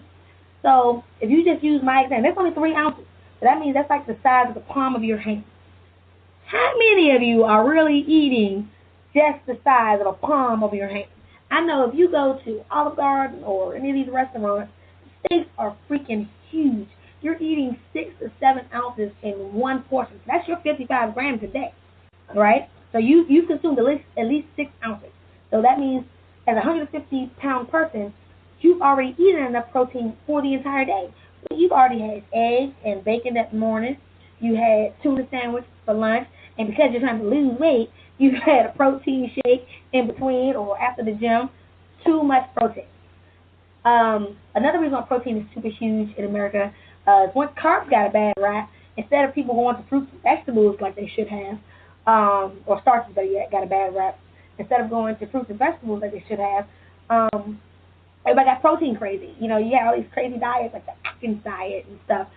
So, if you just use my example, that's only 3 ounces. So that means that's like the size of the palm of your hand. How many of you are really eating just the size of a palm of your hand? I know if you go to Olive Garden or any of these restaurants, steaks are freaking huge. You're eating 6 to 7 ounces in one portion. That's your 55 grams a day, right? So you consumed at least 6 ounces. So that means as a 150-pound person, you've already eaten enough protein for the entire day. So you've already had eggs and bacon that morning. You had tuna sandwich for lunch. And because you're trying to lose weight, you've had a protein shake in between or after the gym. Too much protein. Another reason why protein is super huge in America is once carbs got a bad rap, instead of people going to fruits and vegetables like they should have, or starches that got a bad rap, instead of going to fruits and vegetables like they should have, everybody got protein crazy. You have all these crazy diets like the Atkins diet and stuff.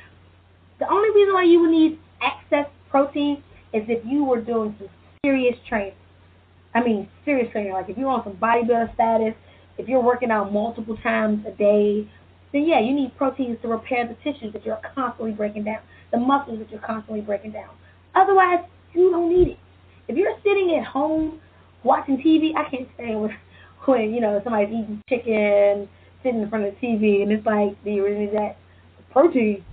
The only reason why you would need excess protein is if you were doing some serious training. I mean, serious training. Like if you're on some bodybuilder status, if you're working out multiple times a day, then yeah, you need proteins to repair the tissues that you're constantly breaking down, the muscles that you're constantly breaking down. Otherwise, you don't need it. If you're sitting at home watching TV, I can't stand when somebody's eating chicken, sitting in front of the TV, and it's like, do you really need that protein?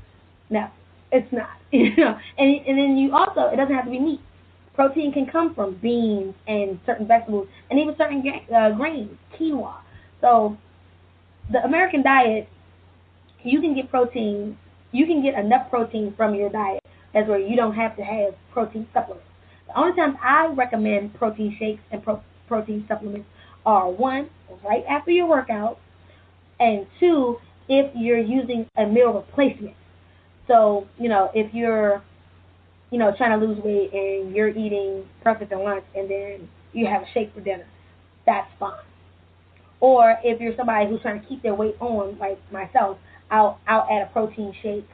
No, it's not. And then you also, it doesn't have to be meat. Protein can come from beans and certain vegetables and even certain grains, quinoa. So the American diet, you can get protein, you can get enough protein from your diet as where you don't have to have protein supplements. The only times I recommend protein shakes and protein supplements are one, right after your workout, and two, if you're using a meal replacement. So, if you're, trying to lose weight and you're eating breakfast and lunch and then you have a shake for dinner, that's fine. Or if you're somebody who's trying to keep their weight on, like myself, I'll add a protein shake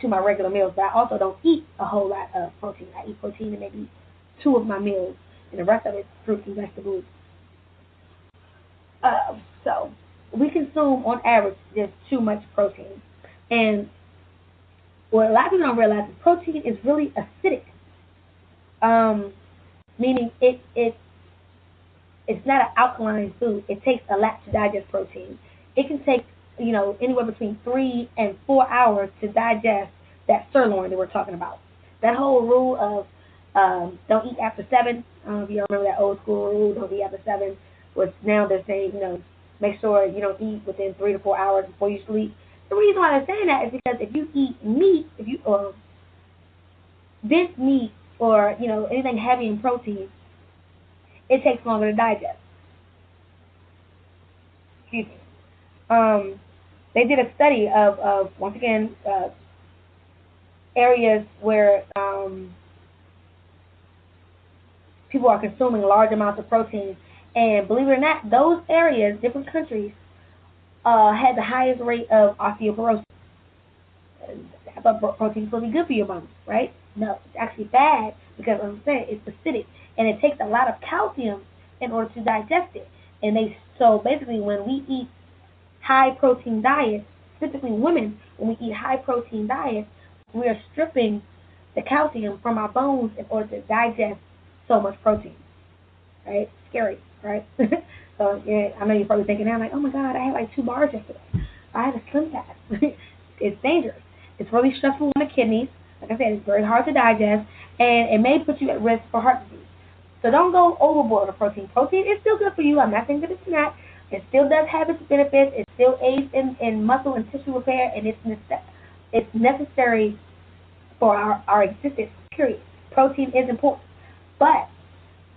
to my regular meals. But I also don't eat a whole lot of protein. I eat protein in maybe two of my meals, and the rest of it fruits and vegetables. So we consume on average just too much protein, and what a lot of people don't realize is protein is really acidic, meaning it's not an alkaline food. It takes a lot to digest protein. It can take, anywhere between 3 and 4 hours to digest that sirloin that we're talking about. That whole rule of don't eat after 7. I don't know if you remember that old school rule, don't eat after 7. Was now they're saying, make sure you don't eat within 3 to 4 hours before you sleep. The reason why they're saying that is because if you eat meat, or this meat, or anything heavy in protein, it takes longer to digest. Excuse me. They did a study of once again, areas where people are consuming large amounts of protein, and believe it or not, those areas, different countries, had the highest rate of osteoporosis. I thought protein is supposed to be good for your bones, right? No, it's actually bad because, as I'm saying, it's acidic, and it takes a lot of calcium in order to digest it. So basically, when we eat high protein diets, specifically women, when we eat high protein diets, we are stripping the calcium from our bones in order to digest so much protein. Right? Scary, right? So yeah, I know you're probably thinking now, like, oh my God, I had like 2 bars yesterday. I had a slim fast. It's dangerous. It's really stressful on the kidneys. Like I said, it's very hard to digest, and it may put you at risk for heart disease. So don't go overboard with protein. Protein is still good for you. I'm not saying that it's not. It still does have its benefits. It still aids in muscle and tissue repair, and it's necessary for our existence, period. Protein is important. But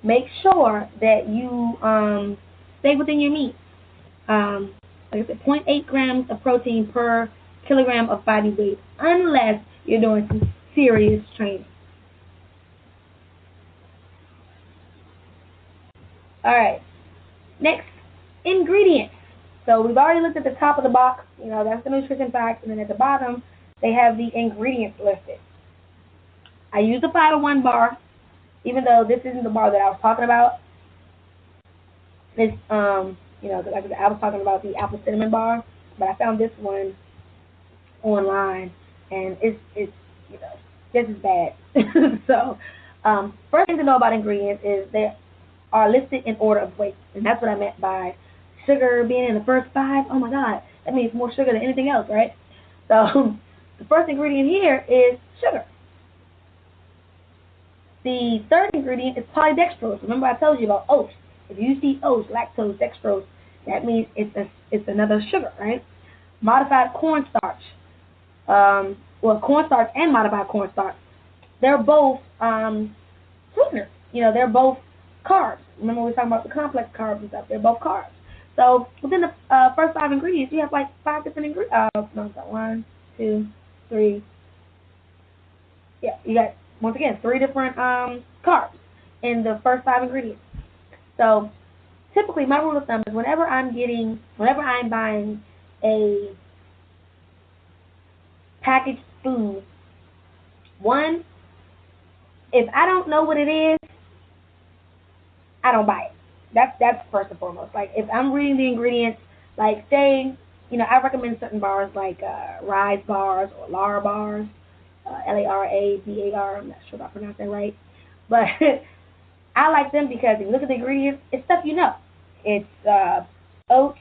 make sure that you stay within your meat. Like I said, 0.8 grams of protein per kilogram of body weight, unless you're doing some serious training. All right. Next, ingredients. So we've already looked at the top of the box. That's the nutrition facts, and then at the bottom they have the ingredients listed. I use the 501 bar, even though this isn't the bar that I was talking about. This, like I was talking about the apple cinnamon bar, but I found this one online, and it's this is bad. So, first thing to know about ingredients is they are listed in order of weight, and that's what I meant by sugar being in the first 5. Oh my God, that means more sugar than anything else, right? So, the first ingredient here is sugar. The third ingredient is polydextrose. Remember I told you about oats. If you see oats, lactose, dextrose, that means it's another sugar, right? Modified cornstarch. Cornstarch and modified cornstarch, they're both sweeteners. They're both carbs. Remember we were talking about the complex carbs and stuff. They're both carbs. So within the first 5 ingredients, you have like 5 different ingredients. No, it's not 1, 2, 3. Yeah, you got, once again, 3 different carbs in the first 5 ingredients. So typically my rule of thumb is whenever I'm buying a packaged food, one, if I don't know what it is, I don't buy it. That's first and foremost. Like if I'm reading the ingredients, like say, I recommend certain bars like Rise bars or Lar bars, LARABAR. I'm not sure if I pronounced that right, but I like them because if you look at the ingredients, it's stuff you know. It's oats,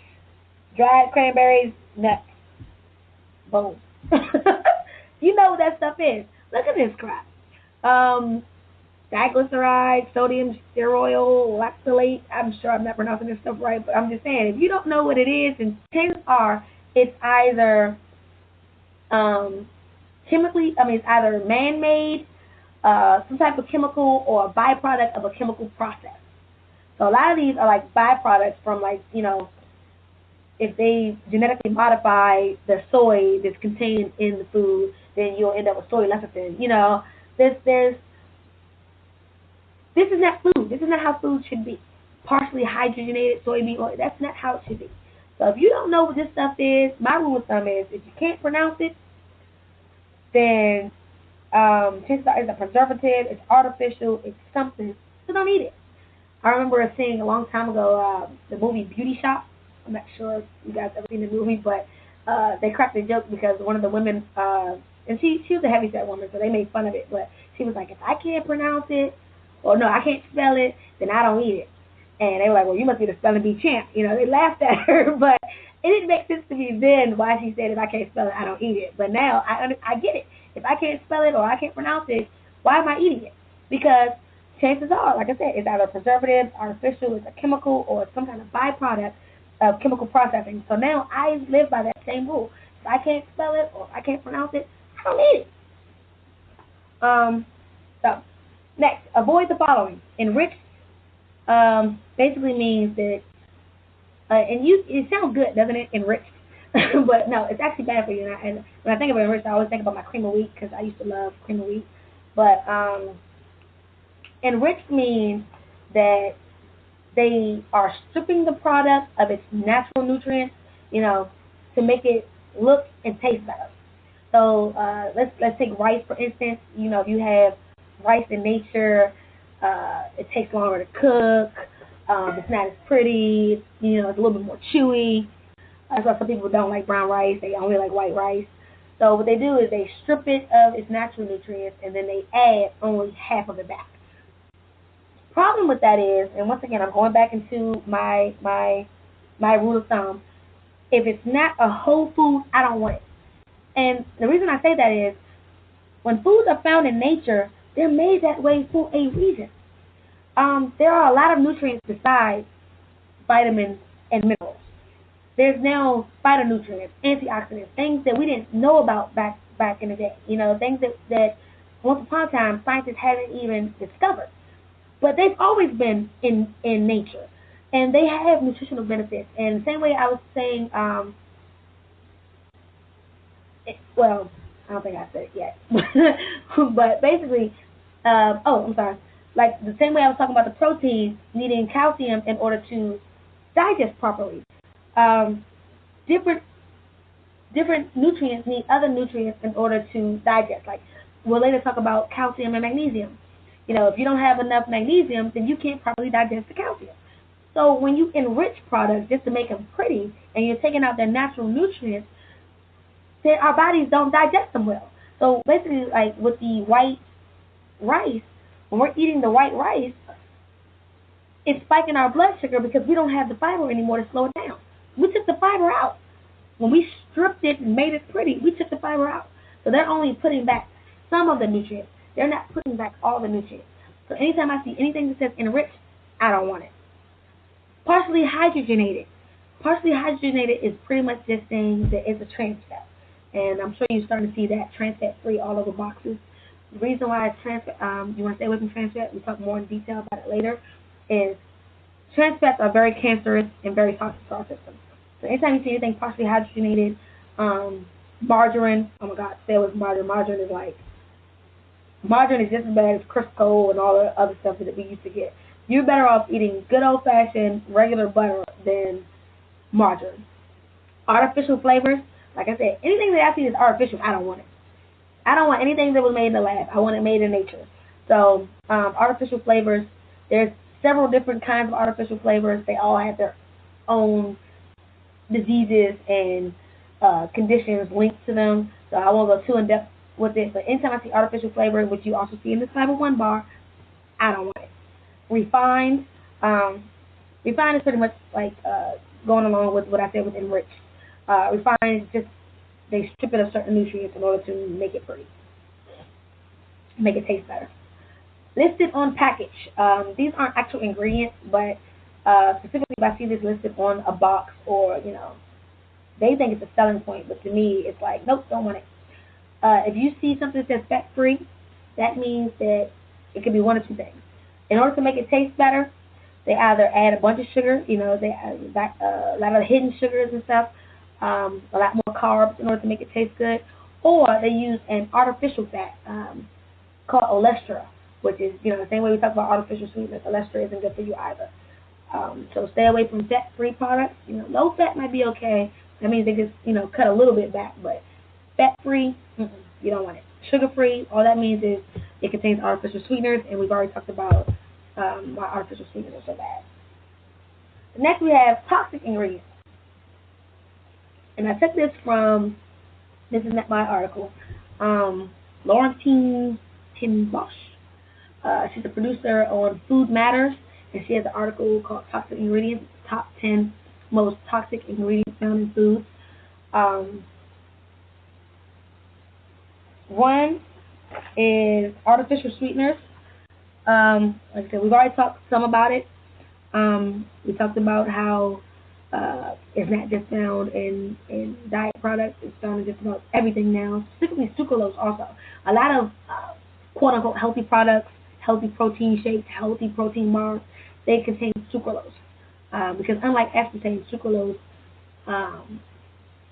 dried cranberries, nuts. Boom. You know what that stuff is. Look at this crap. Diglyceride, sodium stearoyl, lactylate. I'm sure I'm not pronouncing this stuff right, but I'm just saying, if you don't know what it is, and chances are it's either it's either man-made some type of chemical or a byproduct of a chemical process. So a lot of these are like byproducts from like, if they genetically modify the soy that's contained in the food, then you'll end up with soy lecithin. There's this is not food. This is not how food should be. Partially hydrogenated soybean oil. That's not how it should be. So if you don't know what this stuff is, my rule of thumb is if you can't pronounce it, then chances are it's a preservative, it's artificial, it's something. So don't eat it. I remember seeing a long time ago the movie Beauty Shop. I'm not sure if you guys ever seen the movie, but they cracked a joke because one of the women, and she was a heavyset woman, so they made fun of it. But she was like, if I can't pronounce it, or no, I can't spell it, then I don't eat it. And they were like, well, you must be the spelling bee champ. They laughed at her, but it didn't make sense to me then why she said if I can't spell it, I don't eat it. But now I get it. If I can't spell it or I can't pronounce it, why am I eating it? Because chances are, like I said, it's either preservative, artificial, it's a chemical, or some kind of byproduct of chemical processing. So now I live by that same rule. If I can't spell it or if I can't pronounce it, I don't eat it. So next, avoid the following. Enriched basically means that, it sounds good, doesn't it? Enriched. But no, it's actually bad for you. And when I think about enriched, I always think about my cream of wheat because I used to love cream of wheat. But enriched means that they are stripping the product of its natural nutrients, to make it look and taste better. So let's take rice for instance. If you have rice in nature, it takes longer to cook. It's not as pretty. It's a little bit more chewy. That's why some people don't like brown rice. They only like white rice. So what they do is they strip it of its natural nutrients and then they add only half of it back. Problem with that is, and once again, I'm going back into my rule of thumb. If it's not a whole food, I don't want it. And the reason I say that is, when foods are found in nature, they're made that way for a reason. There are a lot of nutrients besides vitamins and minerals. There's now phytonutrients, antioxidants, things that we didn't know about back in the day. Things that once upon a time scientists hadn't even discovered. But they've always been in nature, and they have nutritional benefits. And the same way I was saying, well, I don't think I said it yet, but basically, I'm sorry. Like the same way I was talking about the protein needing calcium in order to digest properly. Different nutrients need other nutrients in order to digest. Like we'll later talk about calcium and magnesium. If you don't have enough magnesium, then you can't properly digest the calcium. So when you enrich products just to make them pretty, and you're taking out their natural nutrients, then our bodies don't digest them well. So basically, like with the white rice, when we're eating the white rice, it's spiking our blood sugar because we don't have the fiber anymore to slow it down. We took the fiber out. When we stripped it and made it pretty, we took the fiber out. So they're only putting back some of the nutrients. They're not putting back all the nutrients. So anytime I see anything that says enriched, I don't want it. Partially hydrogenated. Partially hydrogenated is pretty much just saying that it's a trans fat. And I'm sure you're starting to see that trans fat free all over boxes. The reason why it's trans fat, you want to stay away from trans fat, we'll talk more in detail about it later, is trans fats are very cancerous and very toxic to our system. So anytime you see anything partially hydrogenated, margarine, oh my God, stay away from margarine. Margarine is just as bad as Crisco and all the other stuff that we used to get. You're better off eating good old-fashioned regular butter than margarine. Artificial flavors, like I said, anything that I see is artificial, I don't want it. I don't want anything that was made in the lab. I want it made in nature. So artificial flavors, there's several different kinds of artificial flavors. They all have their own diseases and conditions linked to them. So I won't go too in-depth with it. But anytime I see artificial flavor, which you also see in this Fiber One bar, I don't want it. Refined. Refined is pretty much like going along with what I said with enriched. Refined is just they strip it of certain nutrients in order to make it pretty, make it taste better. Listed on package. These aren't actual ingredients, but specifically if I see this listed on a box or, they think it's a selling point, but to me it's like, nope, don't want it. If you see something that says fat-free, that means that it could be one of two things. In order to make it taste better, they either add a bunch of sugar, they add a lot of hidden sugars and stuff, a lot more carbs in order to make it taste good, or they use an artificial fat called olestra, which is, the same way we talk about artificial sweetness, olestra isn't good for you either. So stay away from fat-free products. Low fat might be okay. That means they just, cut a little bit back, but fat-free, you don't want it. Sugar-free, all that means is it contains artificial sweeteners, and we've already talked about why artificial sweeteners are so bad. Next, we have toxic ingredients. And I took this from, this is not my article, Laurentine Tinbosch. She's a producer on Food Matters, and she has an article called Toxic Ingredients, Top 10 Most Toxic Ingredients Found in Foods. One is artificial sweeteners. Like I said, we've already talked some about it. We talked about how it's not just found in diet products. It's found in just about everything now, specifically sucralose also. A lot of quote-unquote healthy products, healthy protein shakes, healthy protein bars, they contain sucralose. Because unlike aspartame, sucralose,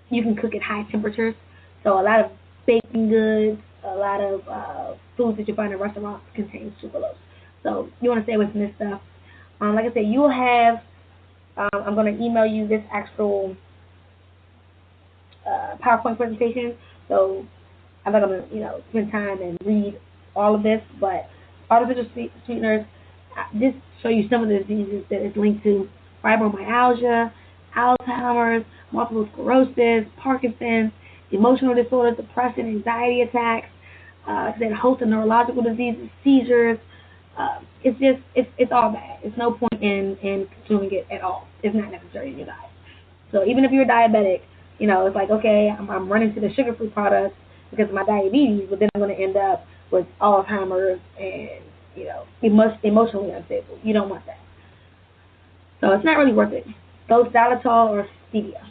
you can cook at high temperatures. So a lot of baking goods, a lot of foods that you find in restaurants contain sucralose. So you want to stay away from this stuff. Like I said, you will have, I'm going to email you this actual PowerPoint presentation. So I'm not going to, spend time and read all of this, but artificial sweeteners, just show you some of the diseases that it's linked to: fibromyalgia, Alzheimer's, multiple sclerosis, Parkinson's, emotional disorders, depression, anxiety attacks, then a host of neurological diseases, seizures. It's all bad. It's no point in consuming it at all. It's not necessary in your diet. So even if you're diabetic, it's like, okay, I'm running to the sugar-free products because of my diabetes, but then I'm going to end up with Alzheimer's and, emotionally unstable. You don't want that. So it's not really worth it. Go xylitol or stevia.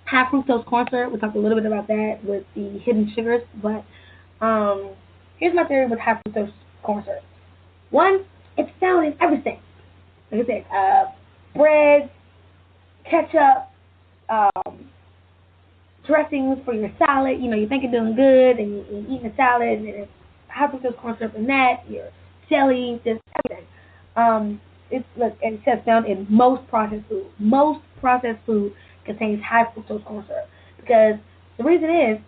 High fructose corn syrup, we talked a little bit about that with the hidden sugars, but here's my theory with high fructose corn syrup. One, it's found in everything. Like I said, bread, ketchup, dressings for your salad. You think you're doing good, and you're eating a salad, and it's high fructose corn syrup in that, your jelly, just everything. It says found in most processed food. Most processed food contains high fructose corn syrup, because the reason is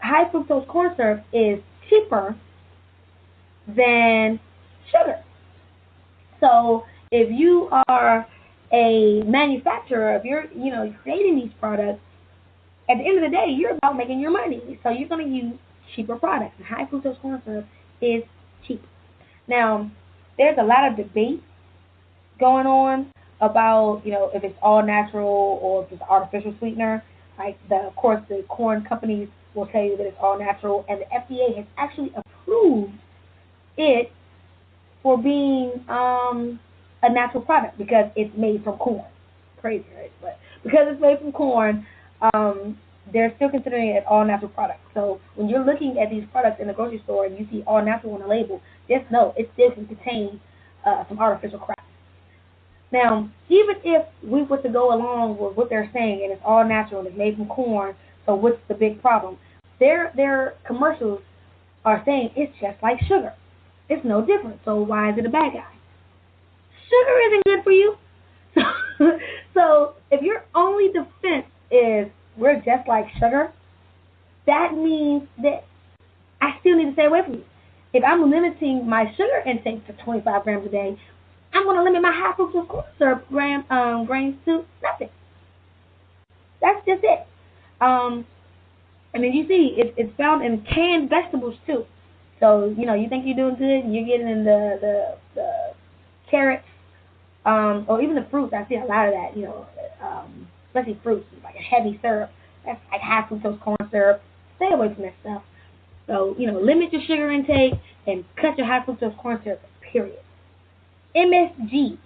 high fructose corn syrup is cheaper than sugar. So if you are a manufacturer, if you're creating these products, at the end of the day, you're about making your money. So you're going to use cheaper products. And high fructose corn syrup is cheap. Now, there's a lot of debate going on about, if it's all natural or if it's artificial sweetener. Like, of course, the corn companies will tell you that it's all natural, and the FDA has actually approved it for being a natural product because it's made from corn. Crazy, right? But because it's made from corn, they're still considering it all natural product. So when you're looking at these products in the grocery store and you see all natural on the label, just know it still can contain some artificial crap. Now, even if we were to go along with what they're saying and it's all natural and it's made from corn, so what's the big problem? Their commercials are saying it's just like sugar. It's no different. So why is it a bad guy? Sugar isn't good for you. So if your only defense is we're just like sugar, that means that I still need to stay away from you. If I'm limiting my sugar intake to 25 grams a day, I'm going to limit my high fructose corn syrup grains to nothing. That's just it. And then you see it's found in canned vegetables too. So you think you're doing good, and you're getting in the carrots, or even the fruits. I see a lot of that. Especially fruits, like a heavy syrup. That's like high fructose corn syrup. Stay away from that stuff. So limit your sugar intake and cut your high fructose corn syrup. Period. MSG.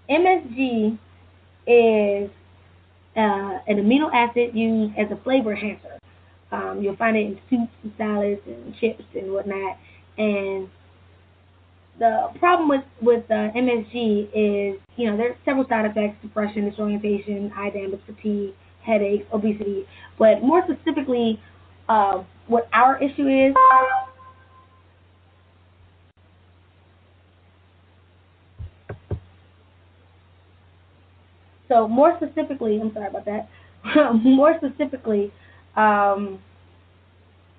MSG is an amino acid used as a flavor enhancer. You'll find it in soups and salads and chips and whatnot. And the problem with MSG is, there's several side effects: depression, disorientation, eye damage, fatigue, headaches, obesity. But more specifically, what our issue is. So more specifically, I'm sorry about that. More specifically, um,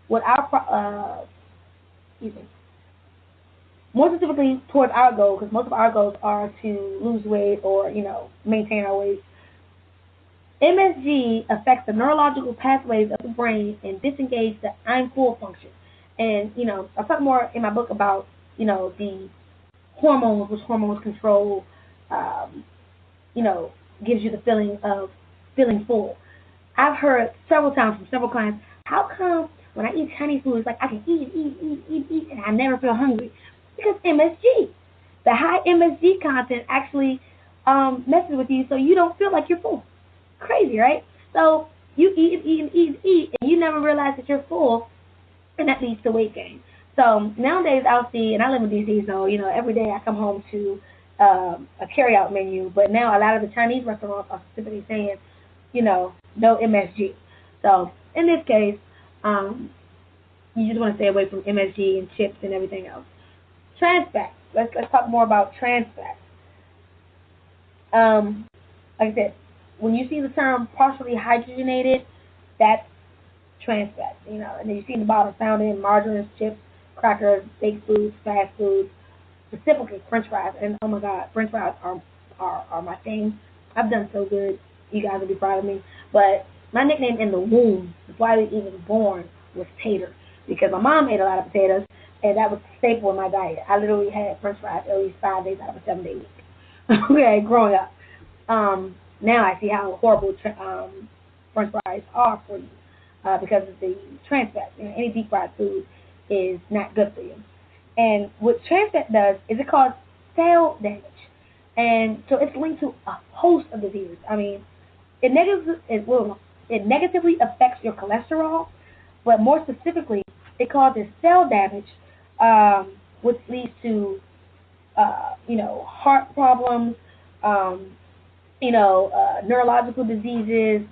what excuse me, more specifically towards our goal, because most of our goals are to lose weight or maintain our weight. MSG affects the neurological pathways of the brain and disengage the I'm full function. And I'll talk more in my book about the hormones, which hormones control, um, you know, gives you the feeling of feeling full. I've heard several times from several clients, how come when I eat Chinese food, it's like I can eat, and I never feel hungry? Because MSG. The high MSG content actually messes with you so you don't feel like you're full. Crazy, right? So you eat, and you never realize that you're full, and that leads to weight gain. So nowadays I'll see, and I live in DC, so every day I come home to a carryout menu. But now a lot of the Chinese restaurants are specifically saying, no MSG. So in this case, you just want to stay away from MSG and chips and everything else. Trans fats. Let's talk more about trans fats. Like I said, when you see the term partially hydrogenated, that's trans fats, and then you see in the bottle found in margarines, chips, crackers, baked foods, fast foods, specifically French fries. And oh my God, French fries are my thing. I've done so good. You guys will be proud of me. But my nickname in the womb, before I was even born, was Tater, because my mom ate a lot of potatoes, and that was a staple in my diet. I literally had French fries at least 5 days out of a 7-day week. Okay, growing up. Now I see how horrible French fries are for you because of the trans fats. Any deep fried food is not good for you. And what trans fat does is it causes cell damage, and so it's linked to a host of diseases. I mean, it negatively affects your cholesterol, but more specifically, it causes cell damage, which leads to heart problems, um, neurological diseases,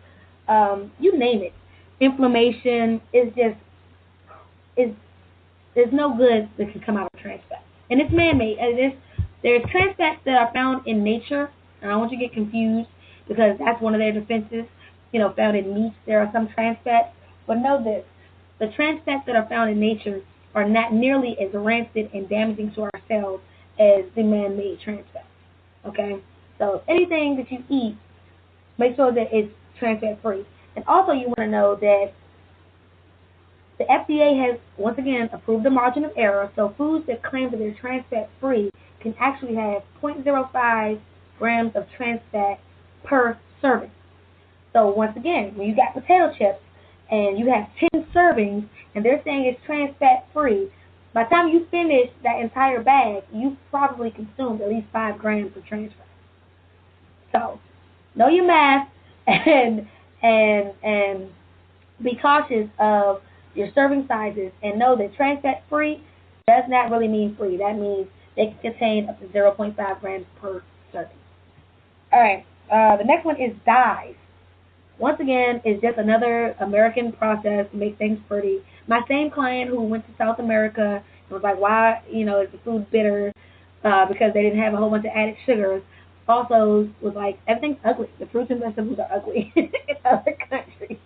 you name it. Inflammation is just is there's no good that can come out of trans fat, and it's man-made. There's trans fats that are found in nature, and I don't want you to get confused because that's one of their defenses. Found in meats, there are some trans fats, but know this: the trans fats that are found in nature are not nearly as rancid and damaging to our cells as the man-made trans fats. Okay, so anything that you eat, make sure that it's trans fat free. And also, you want to know that the FDA has once again approved the margin of error, so foods that claim that they're trans fat free can actually have 0.05 grams of trans fat per serving. So once again, when you got potato chips and you have 10 servings and they're saying it's trans fat free, by the time you finish that entire bag, you've probably consumed at least 5 grams of trans fat. So know your math and and be cautious of your serving sizes, and know that trans fat free does not really mean free. That means they can contain up to 0.5 grams per serving. All right. The next one is dyes. Once again, it's just another American process to make things pretty. My same client who went to South America and was like, why, is the food bitter? Because they didn't have a whole bunch of added sugars. Also was like, everything's ugly. The fruits and vegetables are ugly in other countries.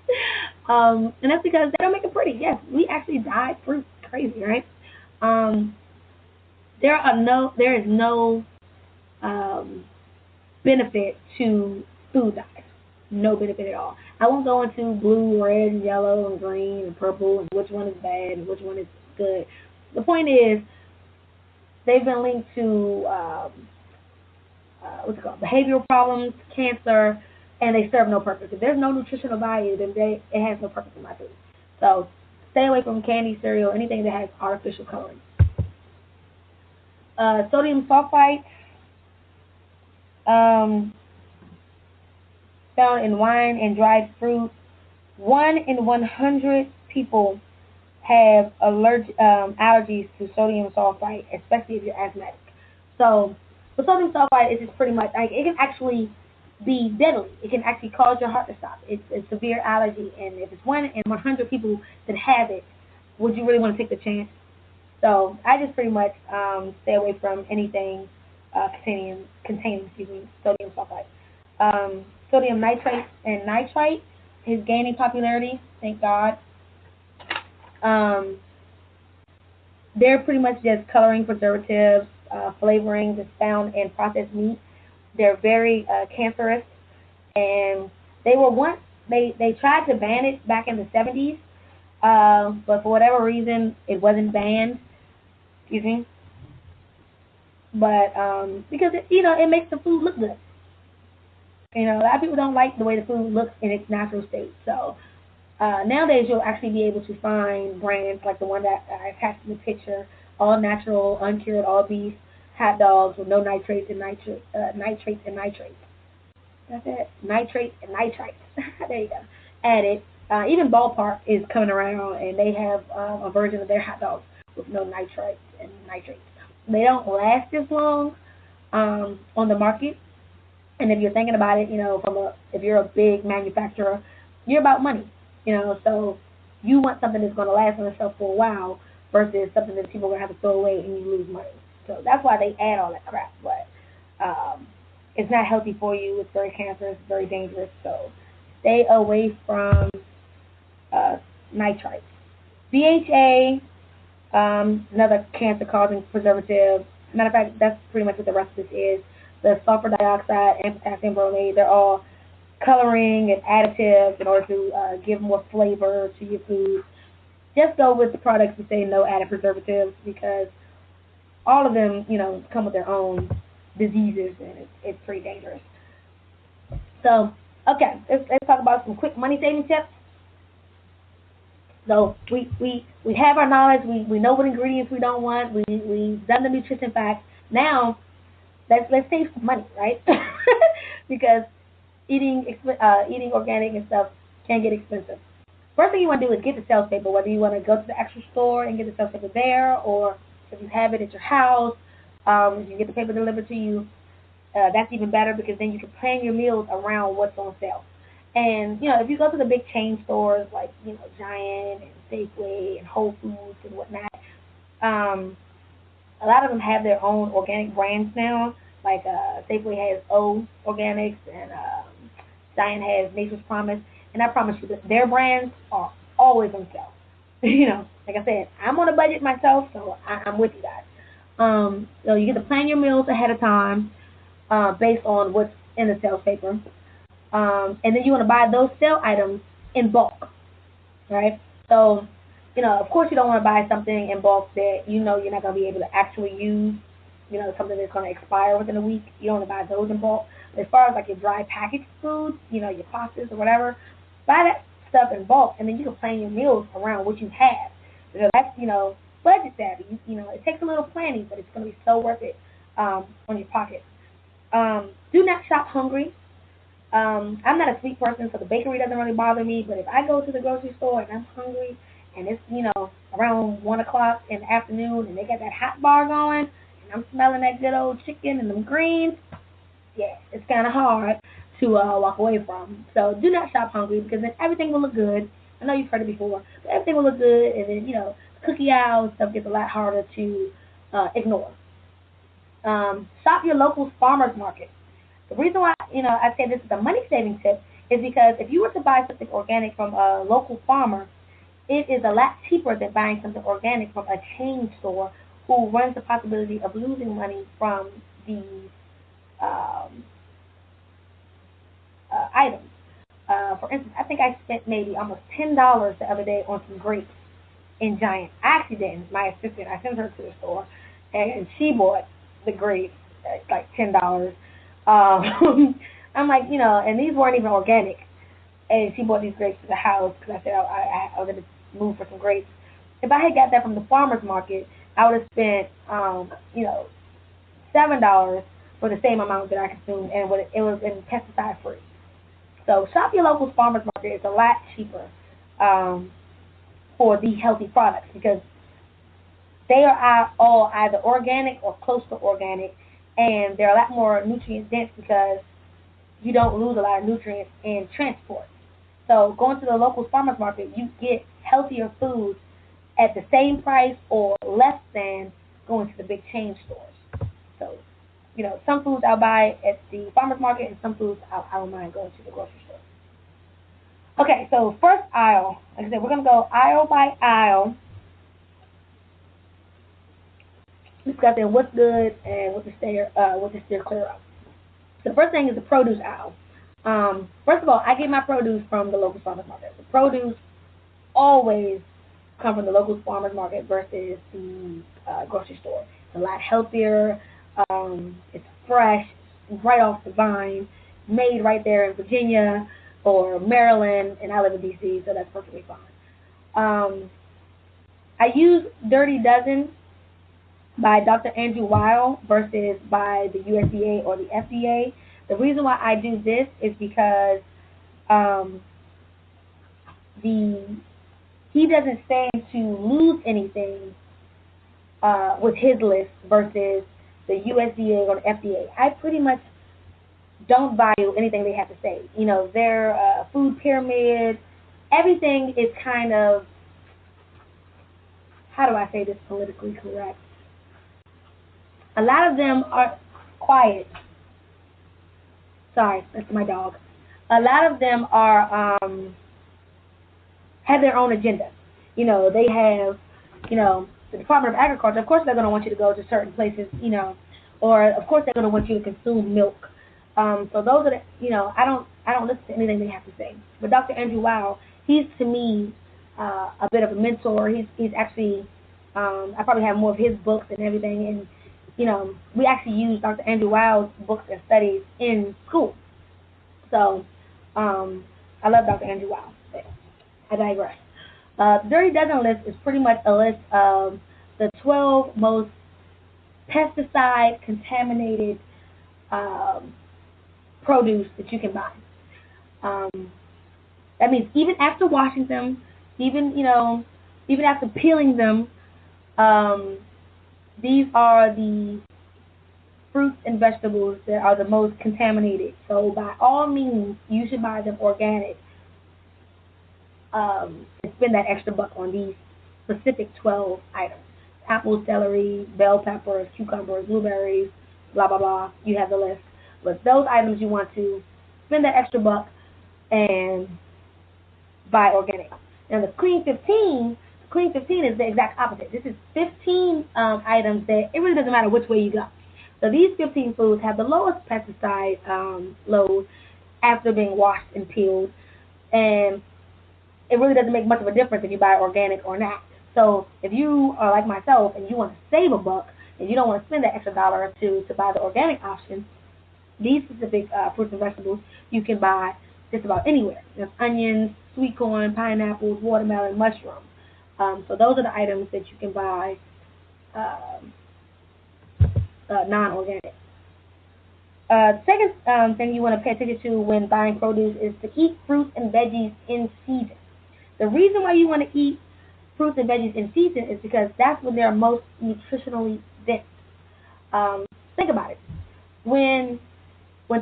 And that's because they don't make it pretty. Yes, we actually dye fruit. Crazy, right? Um, there is no um, benefit to food dyes. No benefit at all. I won't go into blue, red, yellow, and green, and purple, and which one is bad and which one is good. The point is, they've been linked to what's it called, behavioral problems, cancer, and they serve no purpose. If there's no nutritional value, then it has no purpose in my food. So stay away from candy, cereal, anything that has artificial coloring. Sodium sulfite, um, found in wine and dried fruit. 1 in 100 people have allergies to sodium sulfite, especially if you're asthmatic. So, the sodium sulfite is just pretty much like it can actually be deadly. It can actually cause your heart to stop. It's a severe allergy, and if it's 1 in 100 people that have it, would you really want to take the chance? So I just pretty much stay away from anything containing sodium sulfite. Sodium nitrate and nitrite is gaining popularity. Thank God. Um, they're pretty much just coloring preservatives, flavorings that's found in processed meat. They're very cancerous, and they were once they tried to ban it back in the 70s, but for whatever reason it wasn't banned. Excuse me. But because it makes the food look good. A lot of people don't like the way the food looks in its natural state. So nowadays, you'll actually be able to find brands like the one that I attached in the picture, all natural, uncured, all beef hot dogs with no nitrates and nitrates. That's it, nitrates and nitrites. There you go. Added. Even Ballpark is coming around, and they have a version of their hot dogs with no nitrates and nitrates. They don't last as long on the market. And if you're thinking about it, if you're a big manufacturer, you're about money, so you want something that's going to last on the shelf for a while versus something that people are going to have to throw away and you lose money. So that's why they add all that crap. But it's not healthy for you. It's very cancerous, very dangerous. So stay away from nitrites. BHA, another cancer-causing preservative. Matter of fact, that's pretty much what the rest of this is. The sulfur dioxide and potassium bromide, they're all coloring and additives in order to give more flavor to your food. Just go with the products that say no added preservatives because all of them, come with their own diseases and it's pretty dangerous. So, okay, let's talk about some quick money saving tips. So we have our knowledge. We know what ingredients we don't want. We've done the nutrition facts. Now let's save some money, right? Because eating organic and stuff can get expensive. First thing you want to do is get the sales paper, whether you want to go to the actual store and get the sales paper there, or if you have it at your house, you get the paper delivered to you. That's even better because then you can plan your meals around what's on sale. And if you go to the big chain stores like Giant and Safeway and Whole Foods and whatnot, a lot of them have their own organic brands now. Like Safeway has O Organics and Giant has Nature's Promise. And I promise you that their brands are always on sale. Like I said, I'm on a budget myself, so I'm with you guys. So you get to plan your meals ahead of time based on what's in the sales paper. And then you want to buy those sale items in bulk, right? So, of course you don't want to buy something in bulk that you're not going to be able to actually use, something that's going to expire within a week. You don't want to buy those in bulk. But as far as like your dry packaged foods, your pastas or whatever, buy that stuff in bulk, and then you can plan your meals around what you have. So that's, budget savvy. It takes a little planning, but it's going to be so worth it on your pocket. Do not shop hungry. I'm not a sweet person, so the bakery doesn't really bother me. But if I go to the grocery store and I'm hungry, and it's around 1 o'clock in the afternoon, and they got that hot bar going, and I'm smelling that good old chicken and them greens, yeah, it's kind of hard to walk away from. So do not shop hungry because then everything will look good. I know you've heard it before, but everything will look good, and then cookie aisle and stuff gets a lot harder to ignore. Shop your local farmers market. The reason why I say this is a money saving tip is because if you were to buy something organic from a local farmer, it is a lot cheaper than buying something organic from a chain store who runs the possibility of losing money from these um, items. For instance, I think I spent maybe almost $10 the other day on some grapes in Giant. I actually didn't. My assistant, I sent her to the store, and she bought the grapes at like $10. I'm like, and these weren't even organic. And she bought these grapes to the house because I said I was going to move for some grapes. If I had got that from the farmer's market, I would have spent, $7 for the same amount that I consumed, and it was in pesticide free. So shop your local farmer's market. It's a lot cheaper. for the healthy products because they are all either organic or close to organic, and they're a lot more nutrient dense because you don't lose a lot of nutrients in transport. So going to the local farmers market, you get healthier foods at the same price or less than going to the big chain stores. So, some foods I'll buy at the farmers market and some foods I don't mind going to the grocery store. Okay, so first aisle, like I said, we're going to go aisle by aisle, discussing what's good and what to steer clear of. The first thing is the produce aisle. First of all, I get my produce from the local farmers market. The produce always come from the local farmers market versus the grocery store. It's a lot healthier. It's fresh, right off the vine, made right there in Virginia or Maryland, and I live in D.C., so that's perfectly fine. I use Dirty Dozen by Dr. Andrew Weil versus by the USDA or the FDA. The reason why I do this is because he doesn't stand to lose anything with his list versus the USDA or the FDA. I pretty much don't value anything they have to say. Their food pyramid, everything is kind of, how do I say this politically correct? A lot of them are quiet. Sorry, that's my dog. A lot of them are have their own agenda. They have, the Department of Agriculture. Of course, they're going to want you to go to certain places, or of course they're going to want you to consume milk. So those are I don't listen to anything they have to say. But Dr. Andrew Weil, he's to me a bit of a mentor. He's actually I probably have more of his books and everything, and we actually use Dr. Andrew Weil's books and studies in school. So I love Dr. Andrew Weil. I digress. The Dirty Dozen list is pretty much a list of the 12 most pesticide contaminated produce that you can buy. That means even after washing them, even after peeling them, these are the fruits and vegetables that are the most contaminated. So by all means, you should buy them organic and spend that extra buck on these specific 12 items. Apples, celery, bell peppers, cucumbers, blueberries, blah, blah, blah. You have the list. But those items you want to spend that extra buck and buy organic. Now the Clean 15 is the exact opposite. This is 15 items that it really doesn't matter which way you go. So these 15 foods have the lowest pesticide load after being washed and peeled, and it really doesn't make much of a difference if you buy organic or not. So if you are like myself and you want to save a buck and you don't want to spend that extra dollar or two to buy the organic option, these specific fruits and vegetables you can buy just about anywhere. There's onions, sweet corn, pineapples, watermelon, mushrooms. So those are the items that you can buy non-organic. Second thing you want to pay attention to when buying produce is to eat fruits and veggies in season. The reason why you want to eat fruits and veggies in season is because that's when they're most nutritionally dense. Think about it. When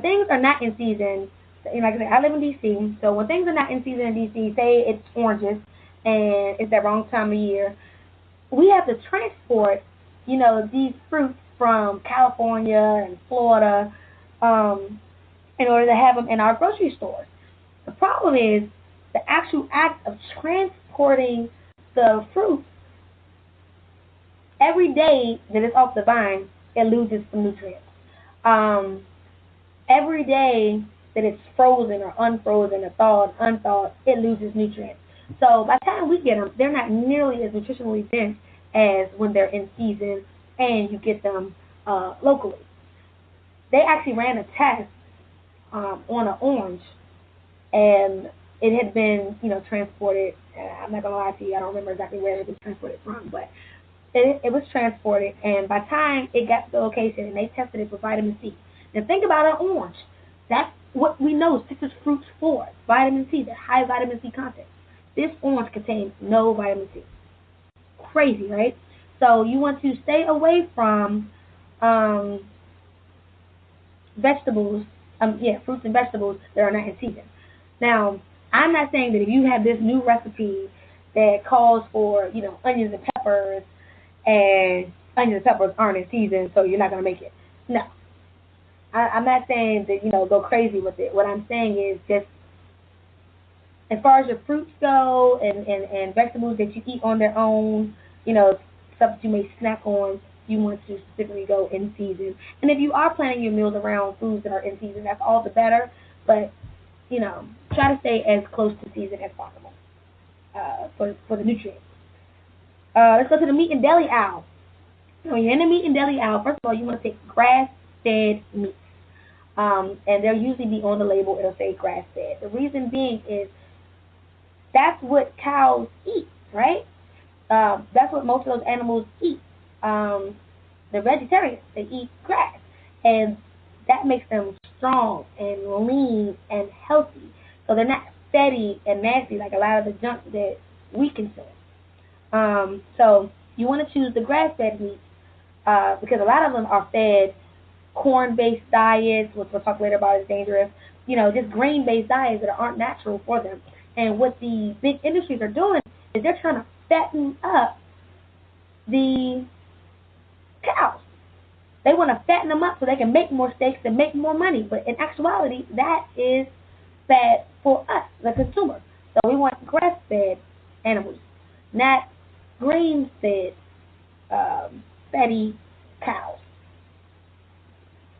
things are not in season, like I said, I live in D.C., so when things are not in season in D.C., say it's oranges and it's that wrong time of year, we have to transport, these fruits from California and Florida in order to have them in our grocery stores. The problem is the actual act of transporting the fruit, every day that it's off the vine, it loses some nutrients. Every day that it's frozen or unfrozen or thawed, unthawed, it loses nutrients. So by the time we get them, they're not nearly as nutritionally dense as when they're in season and you get them locally. They actually ran a test on an orange, and it had been, transported. I'm not gonna lie to you, I don't remember exactly where it was transported from, but it was transported, and by the time it got to the location and they tested it for vitamin C. Now think about an orange. That's what we know citrus fruits for, vitamin C, the high vitamin C content. This orange contains no vitamin C. Crazy, right? So you want to stay away from vegetables, fruits and vegetables that are not in season. Now, I'm not saying that if you have this new recipe that calls for, onions and peppers, and onions and peppers aren't in season, so you're not going to make it. No. I'm not saying that, go crazy with it. What I'm saying is just, as far as your fruits go and vegetables that you eat on their own, stuff that you may snack on, you want to specifically go in season. And if you are planning your meals around foods that are in season, that's all the better. But, try to stay as close to season as possible for the nutrients. Let's go to the meat and deli aisle. When you're in the meat and deli aisle, first of all, you want to pick grass-fed meats. And they'll usually be on the label, it'll say grass-fed. The reason being is that's what cows eat, right? That's what most of those animals eat. They're vegetarians. They eat grass. And that makes them strong and lean and healthy. So they're not fatty and nasty like a lot of the junk that we consume. So you want to choose the grass-fed meats because a lot of them are fed corn-based diets, which we'll talk later about is dangerous, just grain-based diets that aren't natural for them. And what the big industries are doing is they're trying to fatten up the cows. They want to fatten them up so they can make more steaks and make more money. But in actuality, that is bad for us, the consumer. So we want grass-fed animals, not grain-fed fatty cows.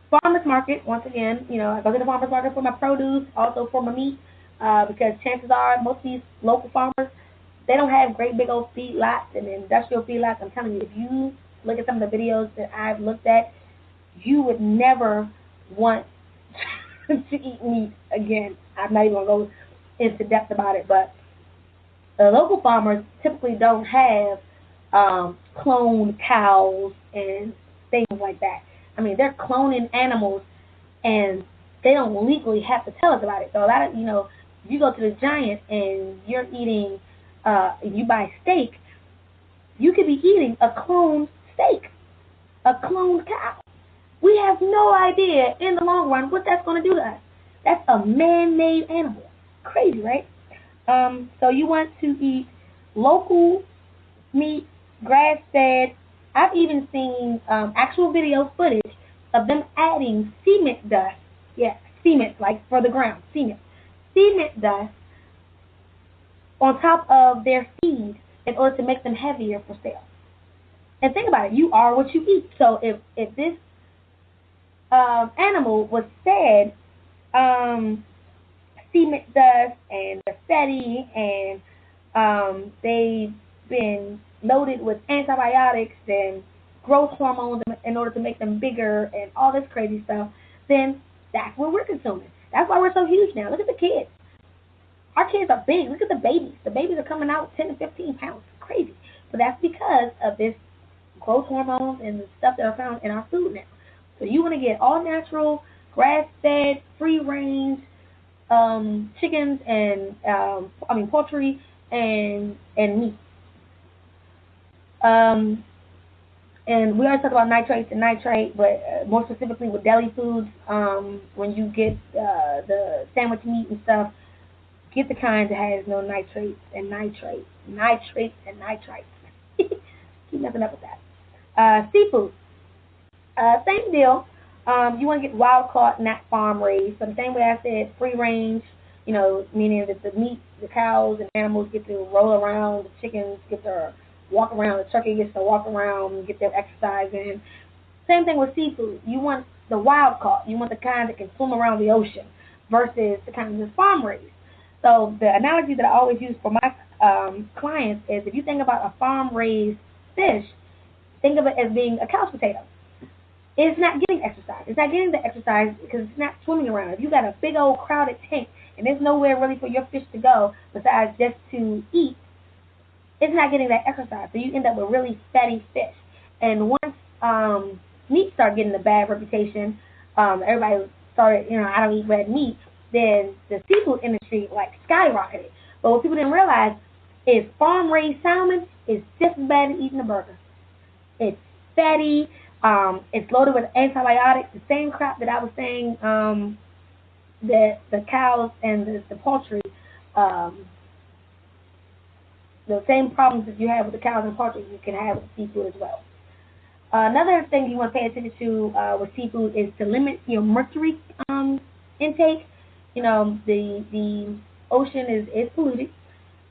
Farmers market, once again, I go to the farmers market for my produce, also for my meat, because chances are most of these local farmers, they don't have great big old feedlots and industrial feedlots. I'm telling you, if you look at some of the videos that I've looked at, you would never want to eat meat again. I'm not even going to go into depth about it, but the local farmers typically don't have cloned cows and things like that. I mean, they're cloning animals, and they don't legally have to tell us about it. So a lot of, if you go to the Giant and you're eating, you buy steak, you could be eating a cloned steak, a cloned cow. We have no idea in the long run what that's going to do to us. That's a man-made animal. Crazy, right? So you want to eat local meat, grass-fed. I've even seen actual video footage of them adding cement dust. Yeah, cement, like for the ground, cement. Cement dust on top of their feed in order to make them heavier for sale. And think about it, you are what you eat. So if this animal was fed cement dust and they're fatty and they've been loaded with antibiotics and growth hormones in order to make them bigger and all this crazy stuff, then that's what we're consuming. That's why we're so huge now. Look at the kids. Our kids are big. Look at the babies. The babies are coming out 10 to 15 pounds. It's crazy. But that's because of this growth hormones and the stuff that are found in our food now. So you want to get all natural, grass-fed, free-range chickens and poultry and meat. And we always talk about nitrates and nitrate, but more specifically with deli foods, when you get the sandwich meat and stuff, get the kind that has no nitrates and nitrates. Keep messing up with that. Seafood. Same deal. You want to get wild caught, not farm raised. So the same way I said, free range, meaning that the meat, the cows and animals get to roll around, the chickens get to walk around, the turkey gets to walk around and get their exercise in. Same thing with seafood. You want the wild caught. You want the kind that can swim around the ocean versus the kind that's farm raised. So the analogy that I always use for my clients is if you think about a farm raised fish, think of it as being a couch potato. It's not getting exercise. It's not getting the exercise because it's not swimming around. If you got a big old crowded tank and there's nowhere really for your fish to go besides just to eat, it's not getting that exercise. So you end up with really fatty fish. And once meat started getting a bad reputation, everybody started, I don't eat red meat, then the seafood industry skyrocketed. But what people didn't realize, is farm-raised salmon is just as bad as eating a burger. It's fatty. It's loaded with antibiotics. The same crap that I was saying that the cows and the poultry, um, the same problems that you have with the cows and poultry, you can have with seafood as well. Another thing you want to pay attention to with seafood is to limit your mercury intake. You know, the ocean is polluted,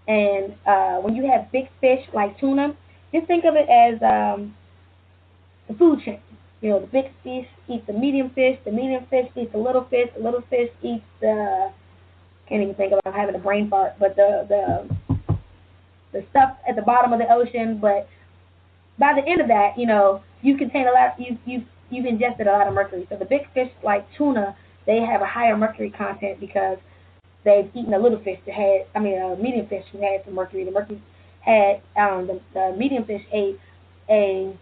and when you have big fish like tuna, just think of it as the food chain. You know, the big fish eats the medium fish eats the little fish eats the, can't even think about having a brain fart, but the stuff at the bottom of the ocean. But by the end of that, you know, you contain a lot. You've ingested a lot of mercury. So the big fish like tuna, they have a higher mercury content because they've eaten a little fish that had, I mean, a medium fish who had some mercury. The mercury had the medium fish ate a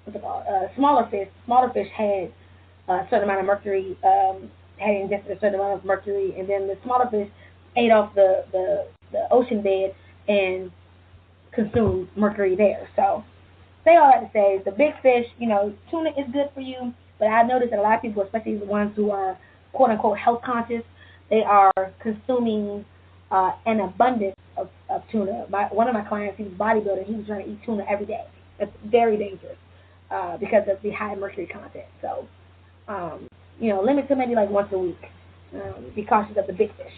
what's it called? Smaller fish. Smaller fish had a certain amount of mercury. Had ingested a certain amount of mercury, and then the smaller fish ate off the ocean bed and consumed mercury there. So say all that to say, the big fish, you know, tuna is good for you, but I noticed that a lot of people, especially the ones who are quote unquote health conscious, they are consuming an abundance of tuna. One of my clients, he was bodybuilding, he was trying to eat tuna every day. That's very dangerous because of the high mercury content. So, you know, limit to maybe like once a week. Be cautious of the big fish.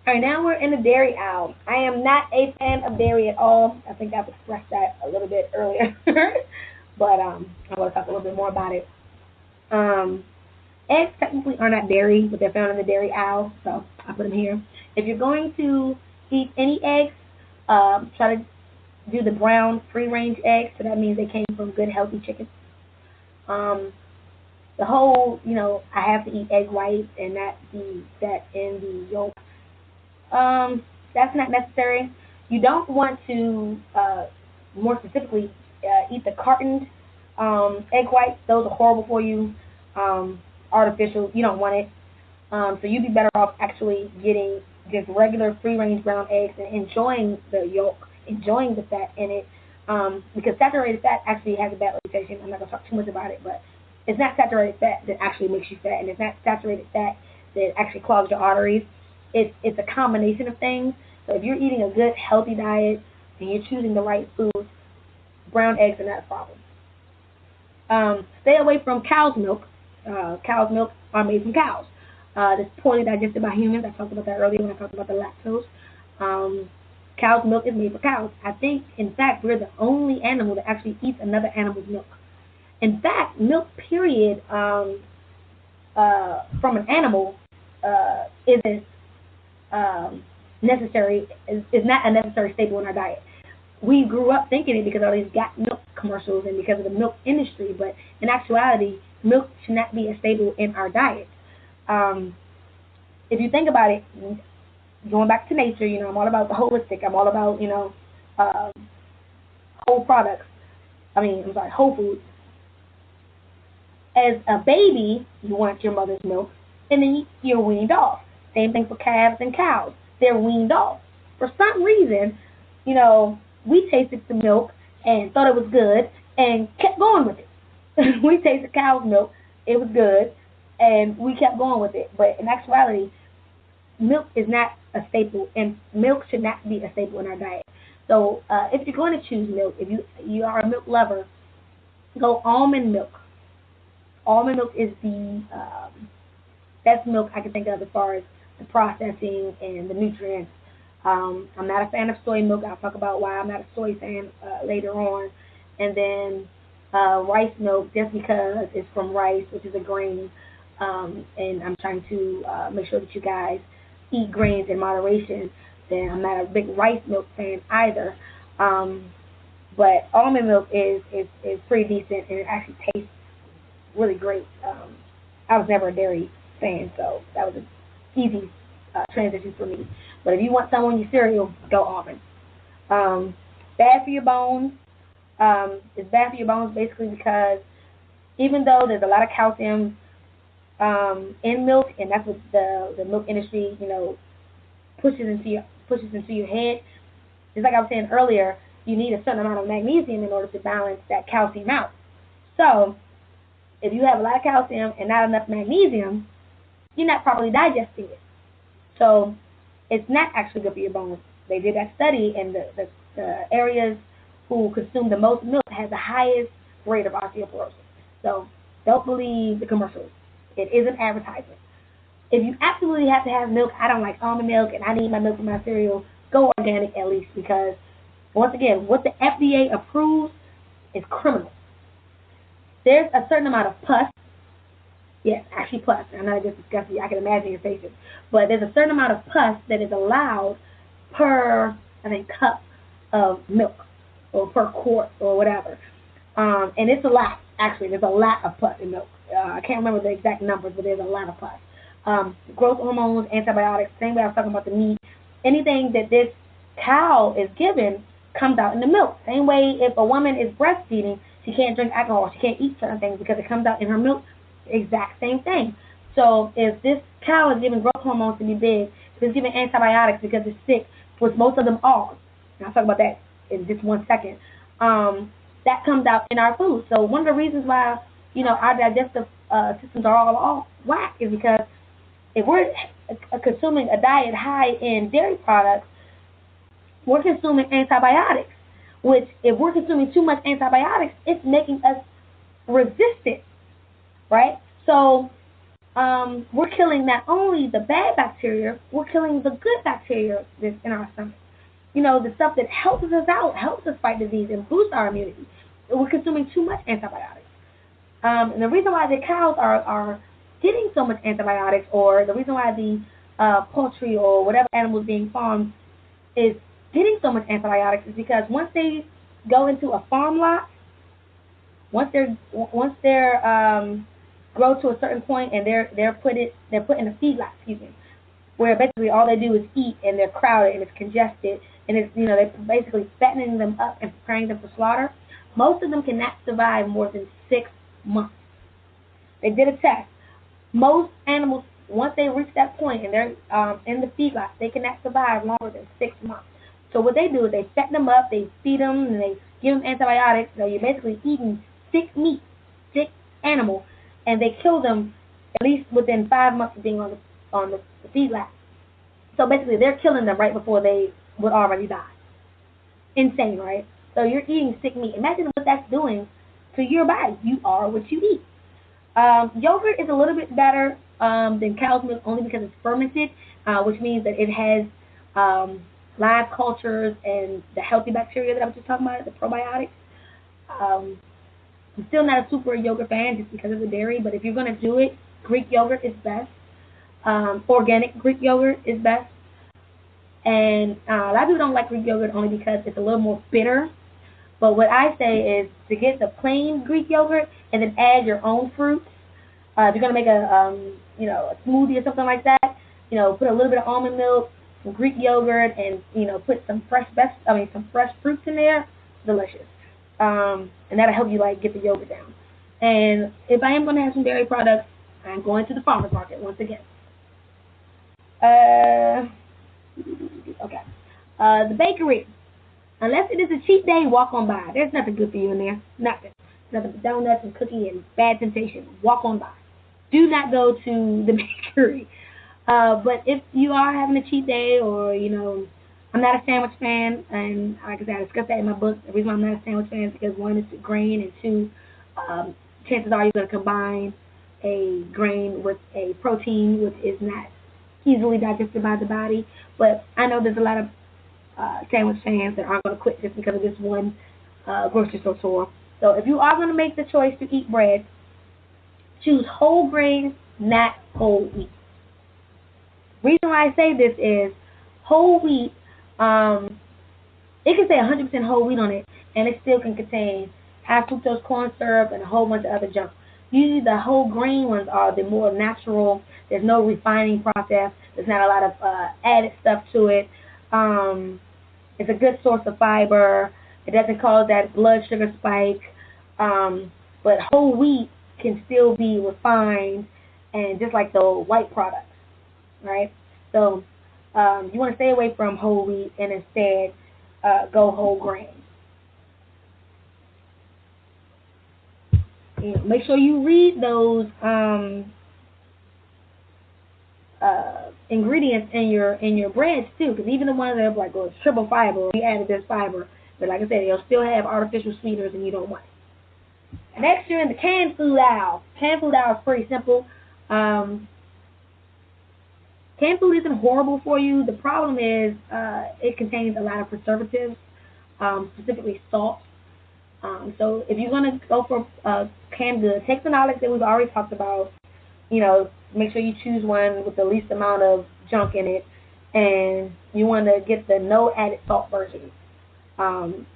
All right, now we're in the dairy aisle. I am not a fan of dairy at all. I think I've expressed that a little bit earlier, but I want to talk a little bit more about it. Eggs technically are not dairy, but they're found in the dairy aisle, so I put them here. If you're going to eat any eggs, try to do the brown free-range eggs, so that means they came from good, healthy chickens. The whole, you know, I have to eat egg whites and not the fat in the yolk. That's not necessary. You don't want to, more specifically, eat the cartoned egg whites. Those are horrible for you. Artificial. You don't want it. So you'd be better off actually getting just regular free-range brown eggs and enjoying the yolk, enjoying the fat in it. Because saturated fat actually has a bad reputation. I'm not going to talk too much about it, but it's not saturated fat that actually makes you fat, and it's not saturated fat that actually clogs your arteries. It's a combination of things. So if you're eating a good, healthy diet and you're choosing the right foods, brown eggs are not a problem. Stay away from cow's milk. Cow's milk are made from cows. It's poorly digested by humans. I talked about that earlier when I talked about the lactose. Cow's milk is made for cows. I think, in fact, we're the only animal that actually eats another animal's milk. In fact, milk, period, from an animal isn't necessary, is not a necessary staple in our diet. We grew up thinking it because of all these got milk commercials and because of the milk industry, but in actuality, milk should not be a staple in our diet. If you think about it, going back to nature, you know, I'm all about the holistic. I'm all about, you know, whole products. Whole foods. As a baby, you want your mother's milk, and then you're weaned off. Same thing for calves and cows. They're weaned off. For some reason, you know, we tasted the milk and thought it was good and kept going with it. We tasted cow's milk, it was good, and we kept going with it. But in actuality, milk is not a staple, and milk should not be a staple in our diet. So if you're going to choose milk, if you are a milk lover, go almond milk. Almond milk is the best milk I can think of as far as the processing and the nutrients. I'm not a fan of soy milk. I'll talk about why I'm not a soy fan later on. And then rice milk, just because it's from rice, which is a grain. And I'm trying to make sure that you guys eat grains in moderation. Then I'm not a big rice milk fan either. But almond milk is pretty decent, and it actually tastes really great. I was never a dairy fan, so that was an easy transition for me. But if you want some on your cereal, go almond. Bad for your bones. It's bad for your bones basically because even though there's a lot of calcium in milk, and that's what the milk industry, pushes into your head. Just like I was saying earlier, you need a certain amount of magnesium in order to balance that calcium out. So if you have a lot of calcium and not enough magnesium, you're not properly digesting it. So it's not actually good for your bones. They did that study, and the areas who consume the most milk has the highest rate of osteoporosis. So don't believe the commercials. It is an advertisement. If you absolutely have to have milk, I don't like almond milk and I need my milk for my cereal, go organic at least, because once again, what the FDA approves is criminal. There's a certain amount of pus. Yes, actually pus. I know it's disgusting. I can imagine your faces. But there's a certain amount of pus that is allowed per, I think, cup of milk or per quart or whatever. And it's a lot. Actually, there's a lot of pus in milk. I can't remember the exact numbers, but there's a lot of pus. Growth hormones, antibiotics, same way I was talking about the meat. Anything that this cow is given comes out in the milk. Same way if a woman is breastfeeding, she can't drink alcohol, she can't eat certain things because it comes out in her milk. Exact same thing. So if this cow is giving growth hormones to be big, if it's giving antibiotics because it's sick, which most of them are, and I'll talk about that in just 1 second, that comes out in our food. So one of the reasons why, our digestive systems are all off whack is because if we're consuming a diet high in dairy products, we're consuming antibiotics, which if we're consuming too much antibiotics, it's making us resistant, right? So we're killing not only the bad bacteria, we're killing the good bacteria that's in our stomach. The stuff that helps us out, helps us fight disease and boost our immunity. We're consuming too much antibiotics. And the reason why the cows are getting so much antibiotics, or the reason why the poultry or whatever animal is being farmed is getting so much antibiotics is because once they go into a farm lot, once they're grow to a certain point and they're put in a feedlot, where basically all they do is eat and they're crowded and it's congested and it's they're basically fattening them up and preparing them for slaughter. Most of them cannot survive more than 6 months. They did a test. Most animals, once they reach that point and they're in the feedlot, they cannot survive longer than 6 months. So what they do is they fatten them up, they feed them, and they give them antibiotics. So you're basically eating sick meat, sick animal, and they kill them at least within 5 months of being on the feedlot. So basically, they're killing them right before they would already die. Insane, right? So you're eating sick meat. Imagine what that's doing to your body. You are what you eat. Yogurt is a little bit better than cow's milk only because it's fermented, which means that it has live cultures and the healthy bacteria that I was just talking about, the probiotics. I'm still not a super yogurt fan just because of the dairy, but if you're going to do it, Greek yogurt is best. Organic Greek yogurt is best. And a lot of people don't like Greek yogurt only because it's a little more bitter. But what I say is to get the plain Greek yogurt and then add your own fruits. If you're gonna make a smoothie or something like that, put a little bit of almond milk, some Greek yogurt, and put some fresh fruits in there. Delicious. And that'll help you get the yogurt down. And if I am gonna have some dairy products, I'm going to the farmer's market once again. Okay. The bakery. Unless it is a cheap day, walk on by. There's nothing good for you in there. Nothing. Nothing but donuts and cookie and bad temptation. Walk on by. Do not go to the bakery. But if you are having a cheat day or, I'm not a sandwich fan, and like I said, I discussed that in my book. The reason why I'm not a sandwich fan is because one, it's a grain, and two, chances are you're going to combine a grain with a protein, which is not easily digested by the body. But I know there's a lot of sandwich fans that aren't going to quit just because of this one grocery store tour. So if you are going to make the choice to eat bread, choose whole grains, not whole wheat. Reason why I say this is whole wheat, it can say 100% whole wheat on it, and it still can contain high fructose corn syrup and a whole bunch of other junk. Usually the whole grain ones are the more natural. There's no refining process. There's not a lot of added stuff to it. It's a good source of fiber. It doesn't cause that blood sugar spike. But whole wheat can still be refined and just like the white products, right? So you want to stay away from whole wheat and instead go whole grain. Make sure you read those ingredients in your breads too, because even the ones that are like, well, it's triple fiber, we added this fiber, but like I said, they'll still have artificial sweeteners, and you don't want it. Next, you're in the canned food aisle. Canned food aisle is pretty simple. Canned food isn't horrible for you. The problem is it contains a lot of preservatives, specifically salt. So if you're going to go for canned goods, take the knowledge that we've already talked about. Make sure you choose one with the least amount of junk in it, and you want to get the no added salt version,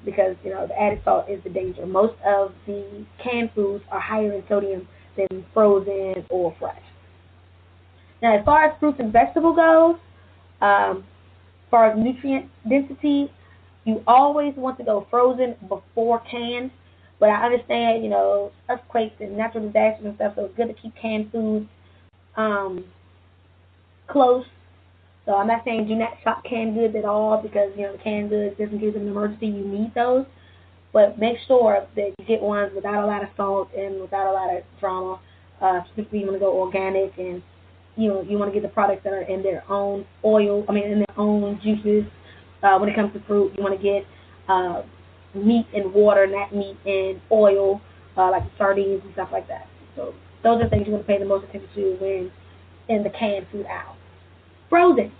because the added salt is the danger. Most of the canned foods are higher in sodium than frozen or fresh. Now, as far as fruits and vegetable goes, as far as nutrient density, you always want to go frozen before canned. But I understand, earthquakes and natural disasters and stuff, so it's good to keep canned foods close. So I'm not saying do not shop canned goods at all, because, canned goods, just in case of an emergency, you need those. But make sure that you get ones without a lot of salt and without a lot of drama. Specifically, you want to go organic, and, you want to get the products that are in their own in their own juices. When it comes to fruit, you want to get meat and water, not meat and oil, like sardines and stuff like that. So those are things you want to pay the most attention to when in the canned food aisle. Frozen.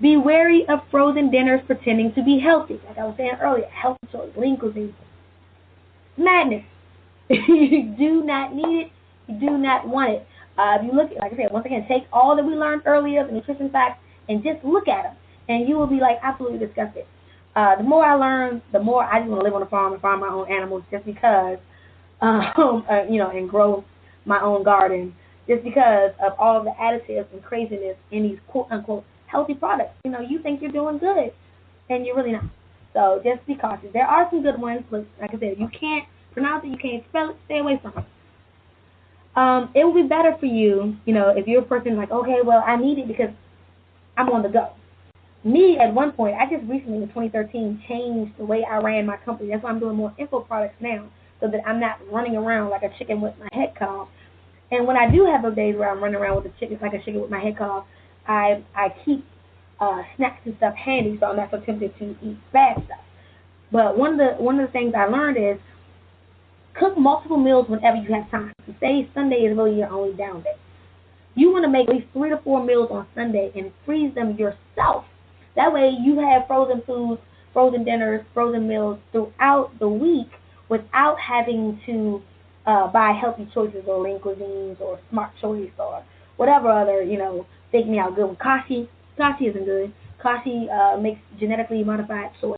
Be wary of frozen dinners pretending to be healthy. Like I was saying earlier, healthy choice, lean cuisine. Madness. You do not need it. You do not want it. If you look at, like I said, once again, take all that we learned earlier, the nutrition facts, and just look at them, and you will be like absolutely disgusted. The more I learn, the more I just want to live on a farm and farm my own animals, just because, and grow my own garden, just because of all of the additives and craziness in these quote unquote healthy products. You think you're doing good, and you're really not. So just be cautious. There are some good ones, but like I said, if you can't pronounce it, you can't spell it, stay away from it. It will be better for you, if you're a person like, okay, well, I need it because I'm on the go. Me, at one point, I just recently in 2013 changed the way I ran my company. That's why I'm doing more info products now, so that I'm not running around like a chicken with my head cut off. And when I do have those days where I'm running around with a chicken like a chicken with my head cut off, I keep snacks and stuff handy, so I'm not so tempted to eat bad stuff. But one of the things I learned is cook multiple meals whenever you have time. So say Sunday is really your only down day. You want to make at least 3 to 4 meals on Sunday and freeze them yourself. That way you have frozen foods, frozen dinners, frozen meals throughout the week without having to buy healthy choices or lean cuisines or smart choice or whatever other, fake me out good one. Kashi isn't good. Kashi makes genetically modified soy.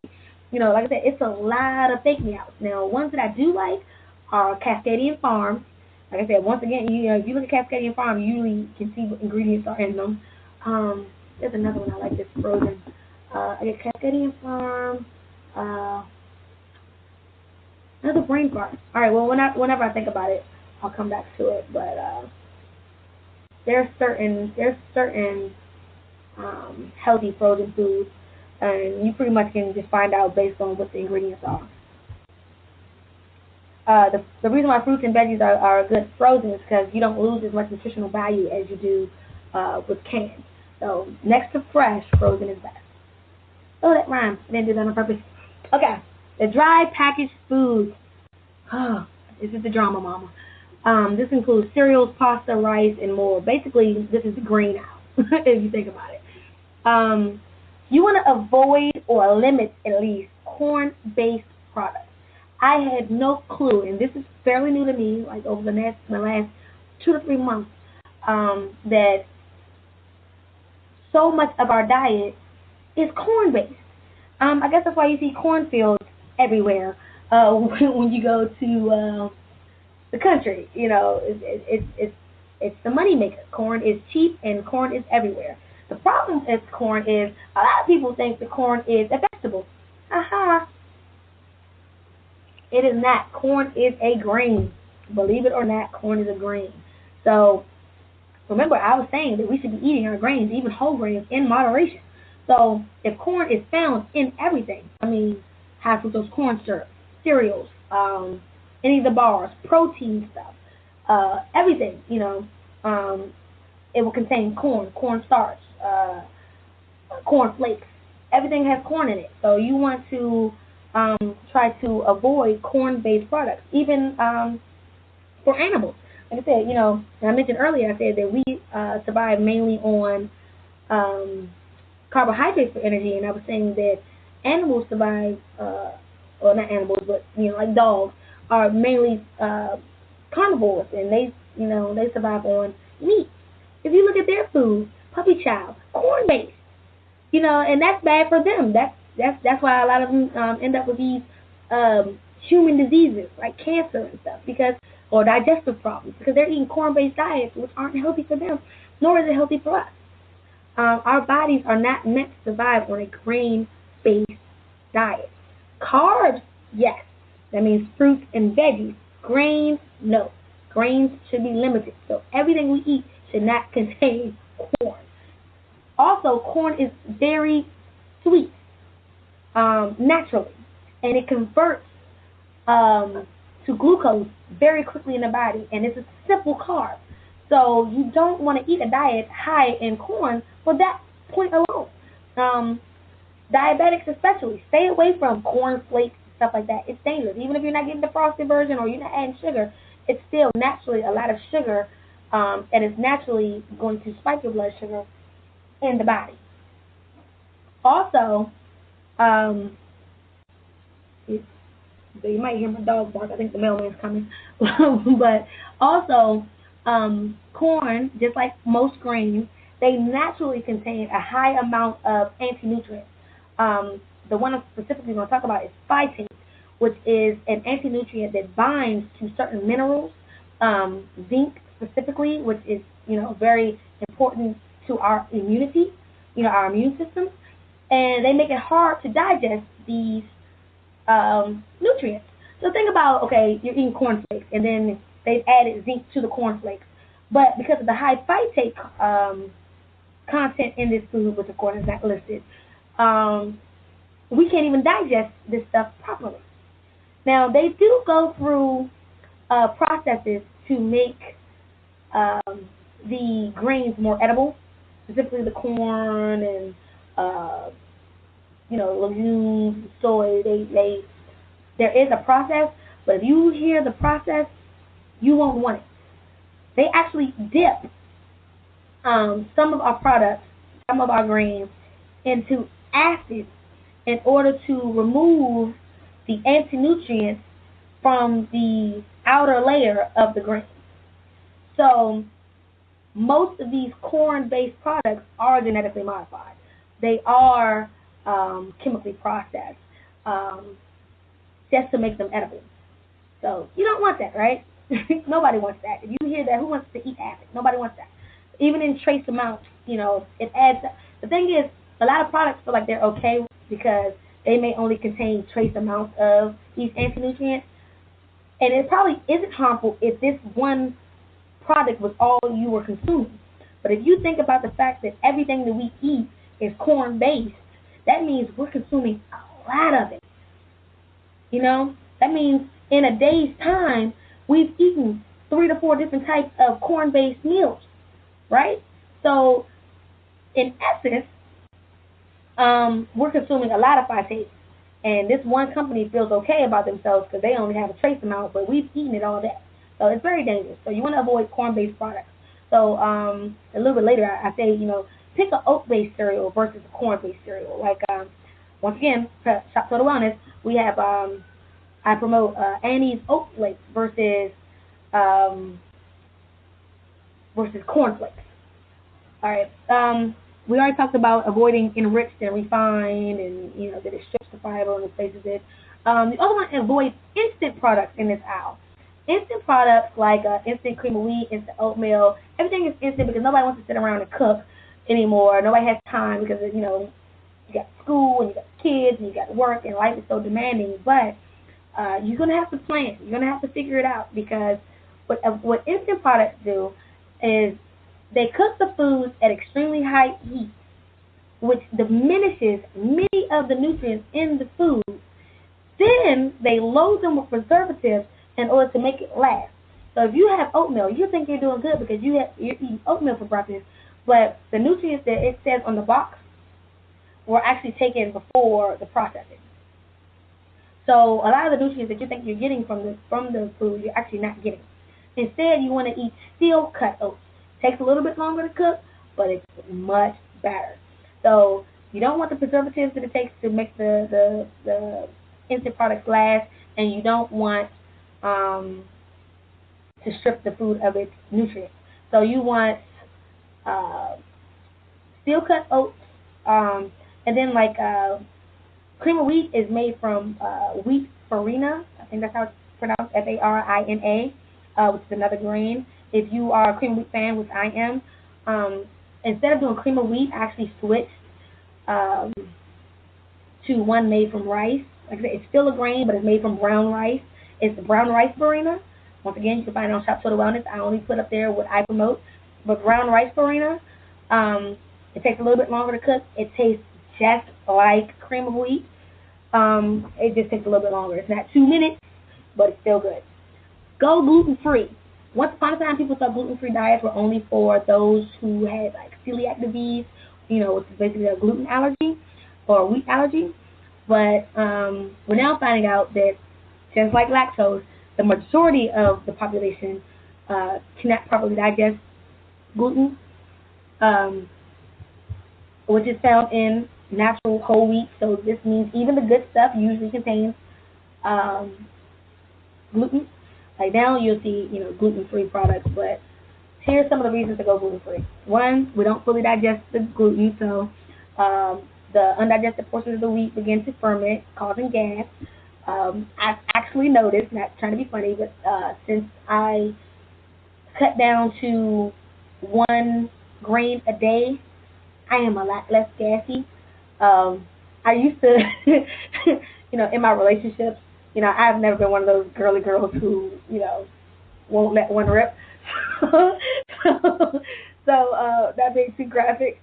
Like I said, it's a lot of fake me outs. Now, ones that I do like are Cascadian Farms. Like I said, once again, if you look at Cascadian Farm, you usually can see what ingredients are in them. There's another one I like that's frozen. I get Cascadian Farm. Another brain fart. All right, well, whenever I think about it, I'll come back to it. But there's certain healthy frozen foods, and you pretty much can just find out based on what the ingredients are. The reason why fruits and veggies are good frozen is because you don't lose as much nutritional value as you do with canned. So next to fresh, frozen is best. Oh, that rhymes. I didn't do that on purpose. Okay, the dry packaged foods. Oh, this is the drama, mama. This includes cereals, pasta, rice, and more. Basically, this is the grain aisle, if you think about it. You want to avoid or limit at least corn-based products. I had no clue, and this is fairly new to me, like over the last 2 to 3 months, that so much of our diet is corn-based. I guess that's why you see cornfields everywhere when you go to the country. It's the money maker. Corn is cheap, and corn is everywhere. The problem with corn is a lot of people think that corn is a vegetable. Aha. It is not. Corn is a grain. Believe it or not, corn is a grain. So Remember, I was saying that we should be eating our grains, even whole grains, in moderation. So if corn is found in everything, I mean, high fructose corn syrup, cereals, any of the bars, protein stuff, everything, um, it will contain corn, cornstarch, corn flakes. Everything has corn in it. So you want to try to avoid corn-based products, even for animals. Like I said, and I mentioned earlier, I said that we survive mainly on carbohydrates for energy, and I was saying that animals survive, or not animals, but like dogs, are mainly carnivores, and they survive on meat. If you look at their food, puppy chow, corn based, and that's bad for them. That's why a lot of them end up with these human diseases like cancer and stuff, because or digestive problems, because they're eating corn based diets which aren't healthy for them, nor is it healthy for us. Our bodies are not meant to survive on a grain based diet. Carbs, yes. That means fruits and veggies. Grains, no. Grains should be limited. So everything we eat should not contain corn. Also, corn is very sweet naturally, and it converts to glucose very quickly in the body, and it's a simple carb. So you don't want to eat a diet high in corn for that point alone. Um, Diabetics especially, stay away from corn flakes, stuff like that. It's dangerous. Even if you're not getting the frosted version or you're not adding sugar, it's still naturally a lot of sugar, and it's naturally going to spike your blood sugar in the body. Also, um, you might hear my dog bark. I think the mailman's coming. But also, corn, just like most grains, they naturally contain a high amount of anti-nutrients. The one I'm specifically going to talk about is phytate, which is an anti-nutrient that binds to certain minerals, zinc specifically, which is very important to our immunity, our immune system, and they make it hard to digest these nutrients. So think about, okay, you're eating cornflakes, and then they've added zinc to the cornflakes, but because of the high phytate content in this food, which of course is not listed, we can't even digest this stuff properly. Now they do go through processes to make the grains more edible, specifically the corn and legumes, soy. There is a process, but if you hear the process, you won't want it. They actually dip some of our products, some of our grains, into acid in order to remove the anti-nutrients from the outer layer of the grain. So most of these corn-based products are genetically modified. They are chemically processed just to make them edible. So you don't want that, right? Nobody wants that. If you hear that, who wants to eat acid? Nobody wants that. Even in trace amounts, it adds. The thing is, a lot of products feel like they're okay because they may only contain trace amounts of these anti-nutrients, and it probably isn't harmful if this one product was all you were consuming. But if you think about the fact that everything that we eat is corn-based, that means we're consuming a lot of it. That means in a day's time, we've eaten 3 to 4 different types of corn-based meals, right? So, in essence, we're consuming a lot of phytates, and this one company feels okay about themselves because they only have a trace amount, but we've eaten it all day. So it's very dangerous. So you want to avoid corn-based products. So a little bit later, I say, pick an oat-based cereal versus a corn-based cereal. Like, once again, Shop Total Wellness, we have, I promote Annie's Oat Flakes versus corn flakes. All right. We already talked about avoiding enriched and refined, and that it strips the fiber and replaces it. The other one, avoid instant products in this aisle. Instant products like instant cream of wheat, instant oatmeal, everything is instant because nobody wants to sit around and cook anymore. Nobody has time because you got school and you got kids and you got work and life is so demanding. But you're gonna have to plan. You're gonna have to figure it out because what instant products do is They cook the foods at extremely high heat, which diminishes many of the nutrients in the food. Then they load them with preservatives in order to make it last. So if you have oatmeal, you think you're doing good because you're eating oatmeal for breakfast, but the nutrients that it says on the box were actually taken before the processing. So a lot of the nutrients that you think you're getting from the food, you're actually not getting. Instead, you want to eat steel cut oats. Takes a little bit longer to cook, but it's much better. So you don't want the preservatives that it takes to make the instant products last, and you don't want to strip the food of its nutrients. So you want uh, steel cut oats, and then like cream of wheat is made from wheat farina. I think that's how it's pronounced, Farina, which is another grain. If you are a cream of wheat fan, which I am, instead of doing cream of wheat, I actually switched um, to one made from rice. Like I said, it's still a grain, but it's made from brown rice. It's the brown rice farina. Once again, you can find it on Shop Total Wellness. I only put up there what I promote. But brown rice farina, it takes a little bit longer to cook. It tastes just like cream of wheat. It just takes a little bit longer. It's not 2 minutes, but it's still good. Go gluten free. Once upon a time, people thought gluten free diets were only for those who had like celiac disease, which is basically a gluten allergy or a wheat allergy. But we're now finding out that just like lactose, the majority of the population cannot properly digest gluten, um, which is found in natural whole wheat. So this means even the good stuff usually contains um, gluten. Like now you'll see, gluten-free products, but here's some of the reasons to go gluten-free. One, we don't fully digest the gluten, so the undigested portions of the wheat begin to ferment, causing gas. I've actually noticed, not trying to be funny, but since I cut down to 1 grain a day, I am a lot less gassy. I used to, in my relationships, I've never been one of those girly girls who, won't let one rip. That being too graphic,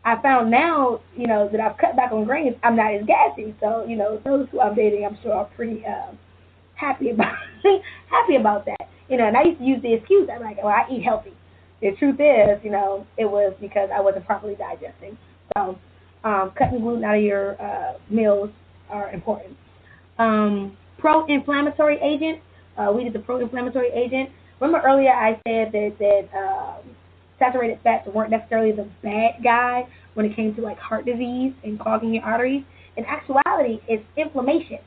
I found now, that I've cut back on grains, I'm not as gassy. So, those who I'm dating, I'm sure are pretty happy about happy about that. And I used to use the excuse, I'm like, well, I eat healthy. The truth is, it was because I wasn't properly digesting. So, cutting gluten out of your meals are important. Pro-inflammatory agent. We did the pro-inflammatory agent. Remember earlier I said that saturated fats weren't necessarily the bad guy when it came to like heart disease and clogging your arteries. In actuality, it's inflammation,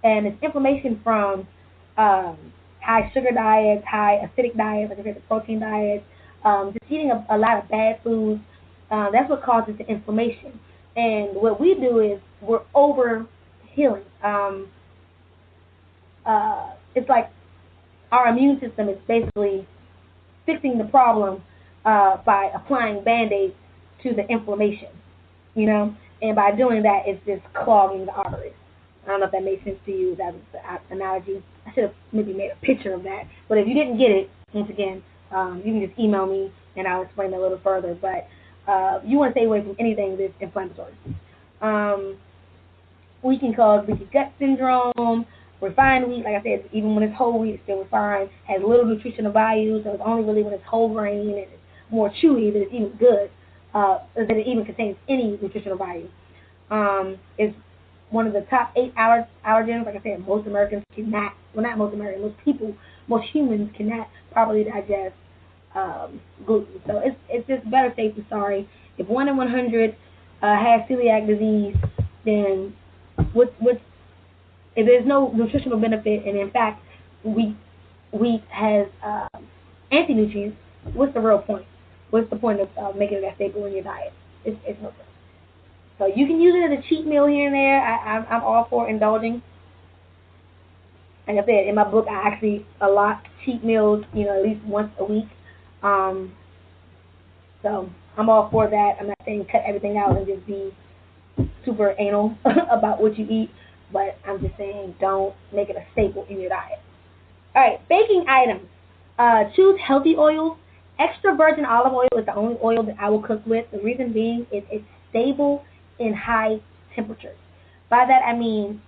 and it's inflammation from high sugar diets, high acidic diets, like I said, the protein diets, just eating a lot of bad foods. That's what causes the inflammation. And what we do is we're over healing. It's like our immune system is basically fixing the problem by applying Band-Aids to the inflammation, and by doing that, it's just clogging the arteries. I don't know if that makes sense to you. That was the analogy. I should have maybe made a picture of that. But if you didn't get it, once again, you can just email me and I'll explain it a little further. But you want to stay away from anything that's inflammatory. Wheat can cause leaky gut syndrome. Refined wheat, like I said, even when it's whole wheat, it's still refined, has little nutritional value, so it's only really when it's whole grain and it's more chewy that it's even good, that it even contains any nutritional value. It's one of the top 8 allergens. Like I said, most Americans cannot, well, not most Americans, most people, most humans cannot properly digest gluten. So it's just better safe than sorry. If 1 in 100 has celiac disease, then what's if there's no nutritional benefit, and in fact, wheat has anti-nutrients, what's the real point? What's the point of making it a staple in your diet? It's no good. So you can use it as a cheat meal here and there. I'm all for indulging. Like I said, in my book, I actually allot cheat meals, at least once a week. So I'm all for that. I'm not saying cut everything out and just be super anal about what you eat. But I'm just saying don't make it a staple in your diet. All right, baking items. Choose healthy oils Extra virgin olive oil is the only oil that I will cook with. The reason being is it's stable in high temperatures. By that I mean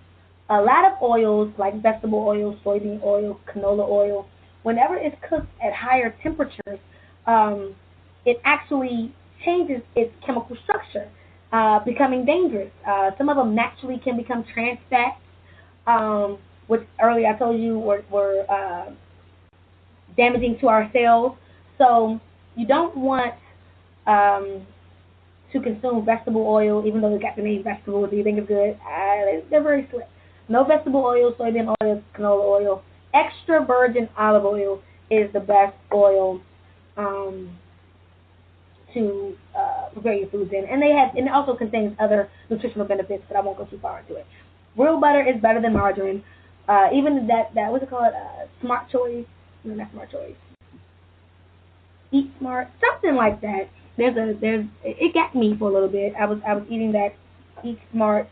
a lot of oils like vegetable oil, soybean oil, canola oil, whenever it's cooked at higher temperatures, um, it actually changes its chemical structure, becoming dangerous. Some of them naturally can become trans fats, which earlier I told you were damaging to our cells. So you don't want um, to consume vegetable oil, even though it got the name vegetable. Do you think it's good? They're very slick. No vegetable oil, soybean oil, canola oil. Extra virgin olive oil is the best oil um, to prepare your foods in, and it also contains other nutritional benefits, but I won't go too far into it. Real butter is better than margarine. Even that what's it called? Smart Choice. No, not Smart Choice. Eat Smart, something like that. There's it got me for a little bit. I was eating that Eat Smart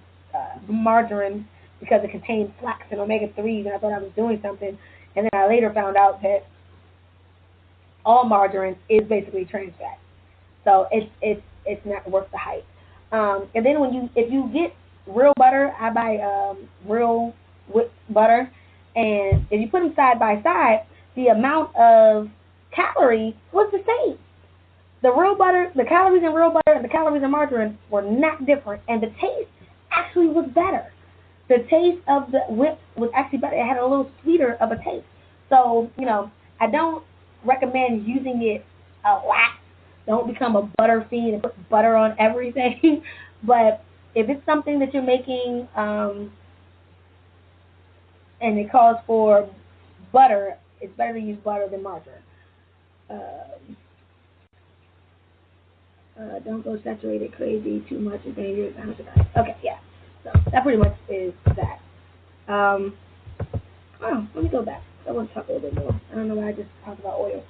margarine because it contained flax and omega 3s, and I thought I was doing something. And then I later found out that all margarine is basically trans fat, so it's not worth the hype. And then if you get real butter, I buy real whipped butter, and if you put them side by side, the amount of calories was the same. The real butter, the calories in real butter and the calories in margarine were not different, and the taste actually was better. The taste of the whip was actually better. It had a little sweeter of a taste. So, I don't recommend using it a lot. Don't become a butter fiend and put butter on everything. But if it's something that you're making and it calls for butter, it's better to use butter than margarine. Uh, don't go saturated crazy too much is dangerous. Okay, yeah. So that pretty much is that. Let me go back. I want to talk a little bit more. I don't know why I just talked about oil.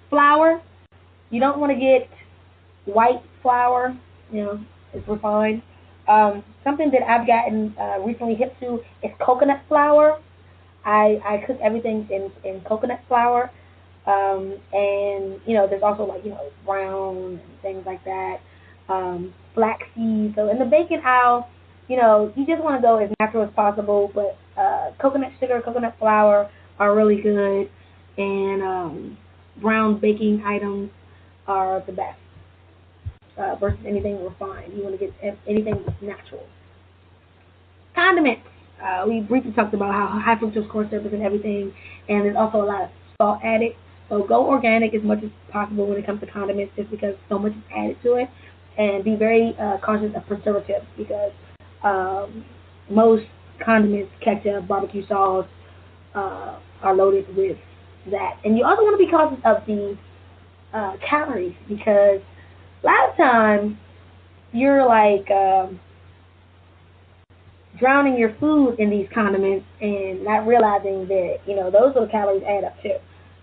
Flour. You don't want to get white flour. It's refined. Something that I've gotten recently hip to is coconut flour. I cook everything in coconut flour. And there's also like brown and things like that. Flaxseed. So in the baking aisle, you just want to go as natural as possible. But coconut sugar, coconut flour are really good, and brown baking items are the best versus anything refined. You want to get anything that's natural. Condiments. We briefly talked about how high fructose corn syrup is in everything, and there's also a lot of salt added. So go organic as much as possible when it comes to condiments, just because so much is added to it, and be very conscious of preservatives because most condiments, ketchup, barbecue sauce, are loaded with that. And you also want to be cautious of the calories because a lot of times you're like drowning your food in these condiments and not realizing that those little calories add up too.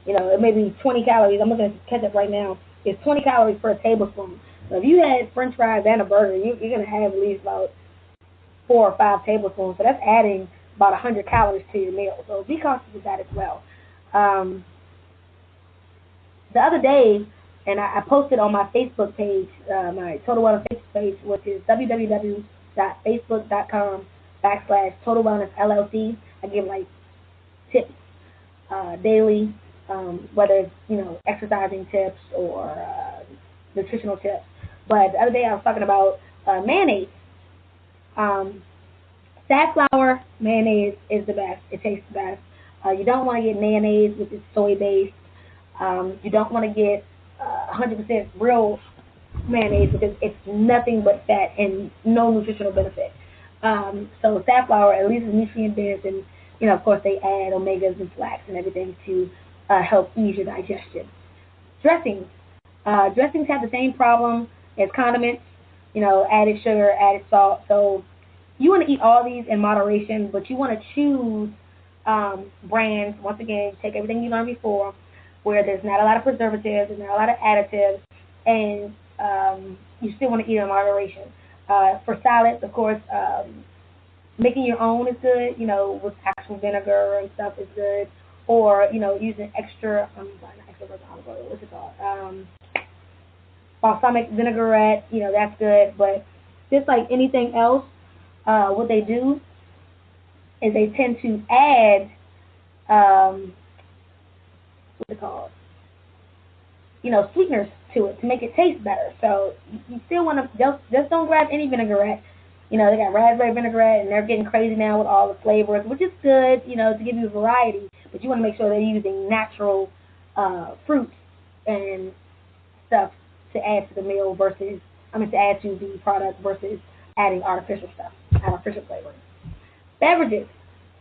It may be 20 calories. I'm looking at ketchup right now. It's 20 calories per tablespoon. So if you had French fries and a burger, you're gonna have at least about 4 or 5 tablespoons. So that's adding about 100 calories to your meal. So be cautious of that as well. Um, the other day, and I posted on my Facebook page, my Total Wellness Facebook page, which is www.facebook.com/Total Wellness LLC. I give like tips daily, whether it's exercising tips or nutritional tips. But the other day I was talking about mayonnaise. Um, Safflower mayonnaise is the best. It tastes the best. You don't want to get mayonnaise, which is soy based. You don't want to get 100% real mayonnaise because it's nothing but fat and no nutritional benefit. So safflower at least is nutrient dense, and of course they add omegas and flax and everything to help ease your digestion. Dressings. Dressings have the same problem as condiments. Added sugar, added salt. So you want to eat all these in moderation, but you want to choose brands. Once again, take everything you learned before, where there's not a lot of preservatives, there's not a lot of additives, and you still want to eat in moderation. For salads, of course, making your own is good. With actual vinegar and stuff is good, or using extra sorry, not extra virgin olive oil. What's it called? Balsamic vinaigrette. That's good. But just like anything else, what they do is they tend to add what's it called? Sweeteners to it to make it taste better. So you still want to just don't grab any vinaigrette. They got raspberry vinaigrette, and they're getting crazy now with all the flavors, which is good, to give you variety. But you want to make sure they're using natural fruits and stuff to add to the meal to add to the product versus adding artificial stuff, artificial flavors. Beverages.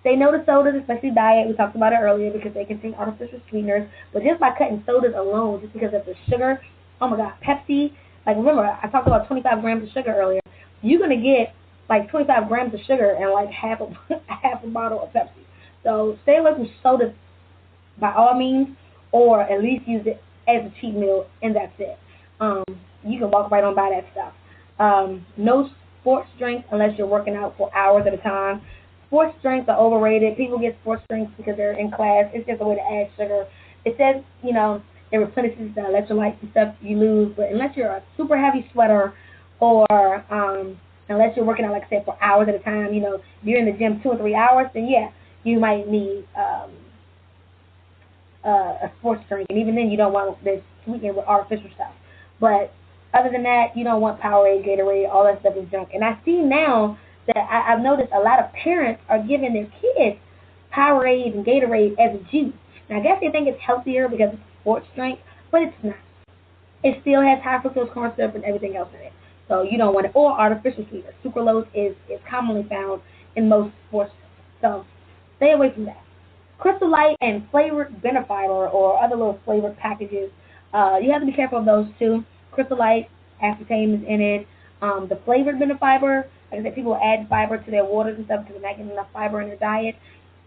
Say no to sodas, especially diet. We talked about it earlier because they contain artificial sweeteners. But just by cutting sodas alone, just because of the sugar, oh my God, Pepsi. Like remember, I talked about 25 grams of sugar earlier. You're gonna get like 25 grams of sugar and like half a bottle of Pepsi. So stay away from sodas by all means, or at least use it as a cheat meal, and that's it. You can walk right on by that stuff. No sports drinks unless you're working out for hours at a time. Sports drinks are overrated. People get sports drinks because they're in class. It's just a way to add sugar. It says, it replenishes the electrolytes and stuff you lose, but unless you're a super heavy sweater or unless you're working out, like I said, for hours at a time, if you're in the gym 2 or 3 hours, then yeah, you might need a sports drink. And even then, you don't want this sweetener with artificial stuff. But other than that, you don't want Powerade, Gatorade, all that stuff is junk. And I see now that I've noticed a lot of parents are giving their kids Powerade and Gatorade as a juice. And I guess they think it's healthier because it's a sports drink, but it's not. It still has high fructose corn syrup and everything else in it. So you don't want it. Or artificial sweetener. Sucralose is commonly found in most sports drinks. So stay away from that. Crystal Light and flavored benefiber or other little flavored packages. You have to be careful of those too. Crystal Light, aspartame is in it. The flavored benefiber, like I said, people add fiber to their waters and stuff because they're not getting enough fiber in their diet.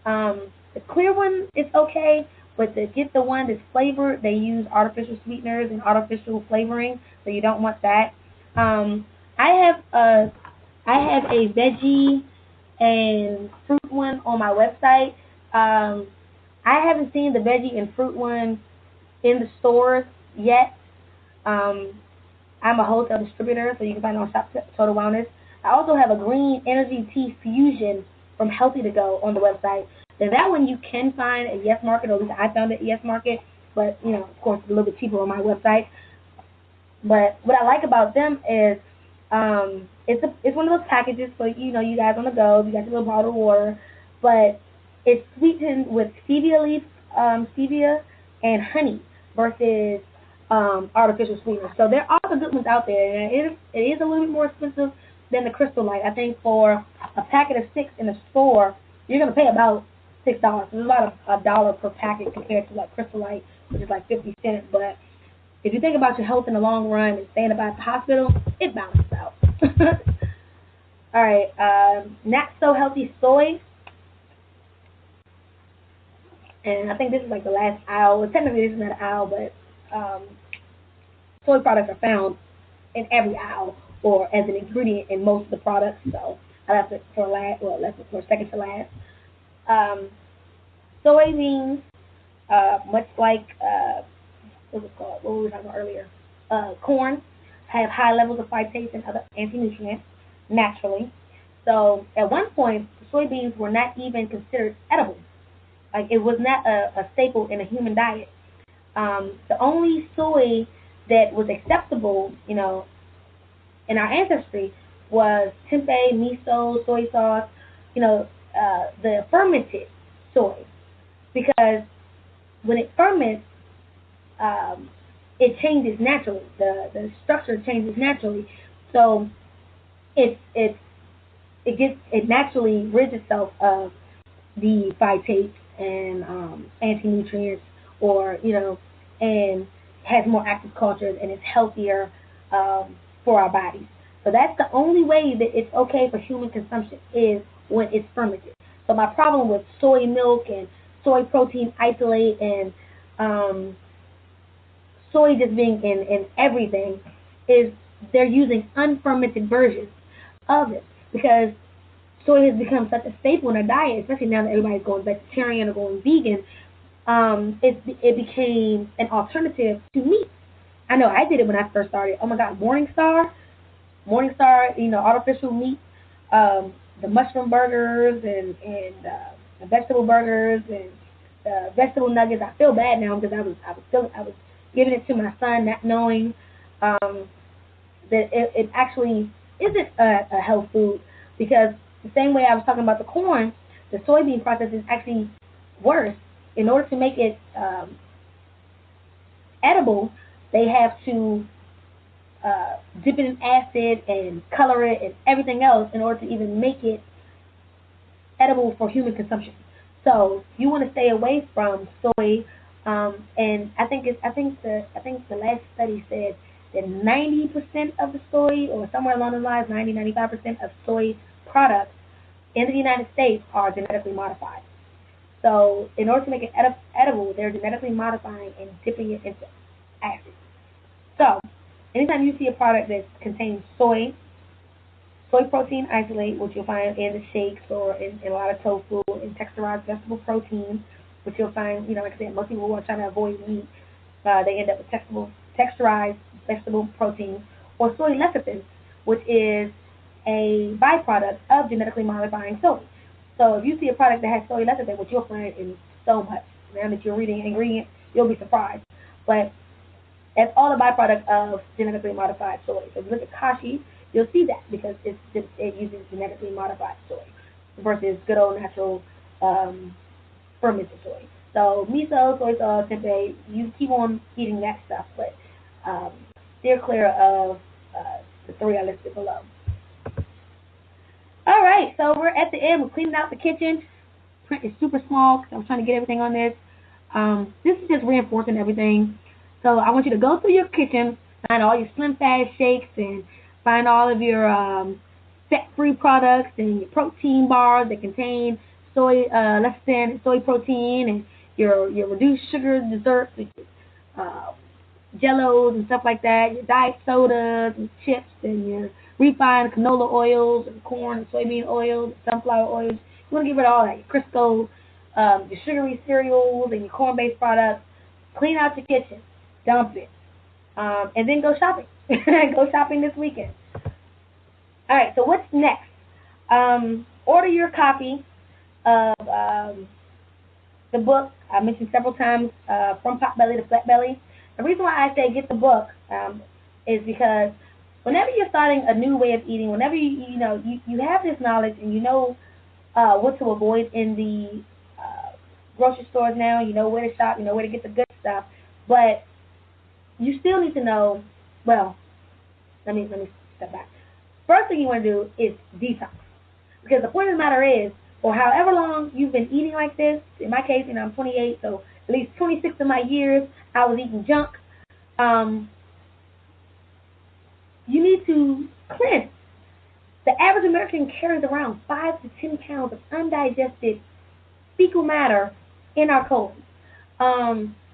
The clear one is okay, but to get the one that's flavored, they use artificial sweeteners and artificial flavoring, so you don't want that. I have a veggie and fruit one on my website. I haven't seen the veggie and fruit one in the stores yet. I'm a wholesale distributor, so you can find it on Shop Total Wellness. I also have a green energy tea fusion from Healthy to Go on the website. Then that one you can find at Yes Market, or at least I found it at Yes Market, but of course it's a little bit cheaper on my website. But what I like about them is it's one of those packages for you guys on the go. You got your little bottle of water, but it's sweetened with stevia and honey versus artificial sweeteners. So there are some good ones out there, and it is a little bit more expensive than the Crystal Light. I think for a packet of 6 in the store, you're gonna pay about $6. So it's about a dollar per packet compared to like Crystal Light, which is like 50 cents. But if you think about your health in the long run and staying about the hospital, it balances out. All right, not so healthy soy. And I think this is like the last aisle. Well, technically this is not an aisle, but soy products are found in every aisle or as an ingredient in most of the products. So I left it for last. Well, left it for second to last. Soybeans, much like what was it called? What were we talking about earlier? Corn have high levels of phytates and other anti-nutrients naturally. So at one point, soybeans were not even considered edible. Like it was not a staple in a human diet. The only soy that was acceptable, in our ancestry was tempeh, miso, soy sauce, the fermented soy. Because when it ferments, it changes naturally. The structure changes naturally. So it naturally rids itself of the phytates and anti-nutrients, or and has more active cultures and is healthier for our bodies. So that's the only way that it's okay for human consumption is when it's fermented. So my problem with soy milk and soy protein isolate and soy just being in everything is they're using unfermented versions of it, because soy has become such a staple in our diet, especially now that everybody's going vegetarian or going vegan. it became an alternative to meat. I know I did it when I first started. Oh my God, Morningstar, artificial meat, the mushroom burgers and the vegetable burgers and vegetable nuggets. I feel bad now because I was giving it to my son, not knowing um, that it actually isn't a health food because the same way I was talking about the corn, the soybean process is actually worse. In order to make it edible, they have to dip it in acid and color it and everything else in order to even make it edible for human consumption. So you want to stay away from soy, and I think the last study said that 90% of the soy, or somewhere along the lines, 95% of soy products in the United States are genetically modified. So in order to make it edible, they're genetically modifying and dipping it into acid. So anytime you see a product that contains soy protein isolate, which you'll find in the shakes or in a lot of tofu, and texturized vegetable protein, which you'll find, like I said, most people who are trying to avoid meat, they end up with texturized vegetable protein, or soy lecithin, which is a byproduct of genetically modifying soy. So if you see a product that has soy lecithin, which you'll find in so much, now that you're reading ingredients, you'll be surprised. But it's all a byproduct of genetically modified soy. So if you look at kashi, you'll see that because it uses genetically modified soy versus good old natural fermented soy. So miso, soy sauce, tempeh, you keep on eating that stuff, but um, steer clear of the three I listed below. All right, so we're at the end. We're cleaning out the kitchen. Print is super small because I was trying to get everything on this. This is just reinforcing everything. So I want you to go through your kitchen, find all your Slim Fast shakes, and find all of your fat-free products and your protein bars that contain soy lecithin, soy protein, and your reduced sugar desserts, uh, jellos and stuff like that, your diet sodas and chips, and your refined canola oils and corn and soybean oils, sunflower oils. You want to get rid of all that. Your Crisco, your sugary cereals, and your corn-based products. Clean out your kitchen, dump it, and then go shopping. Go shopping this weekend. All right. So what's next? Order your copy of the book I mentioned several times, From Potbelly to Flatbelly. The reason why I say get the book is because whenever you're starting a new way of eating, whenever you have this knowledge and you know what to avoid in the grocery stores now, you know where to shop, you know where to get the good stuff, but you still need to know. Well, let me step back. First thing you want to do is detox, because the point of the matter is, for however long you've been eating like this, in my case, I'm 28, so at least 26 of my years I was eating junk. Um, you need to cleanse. The average American carries around 5 to 10 pounds of undigested fecal matter in our colon.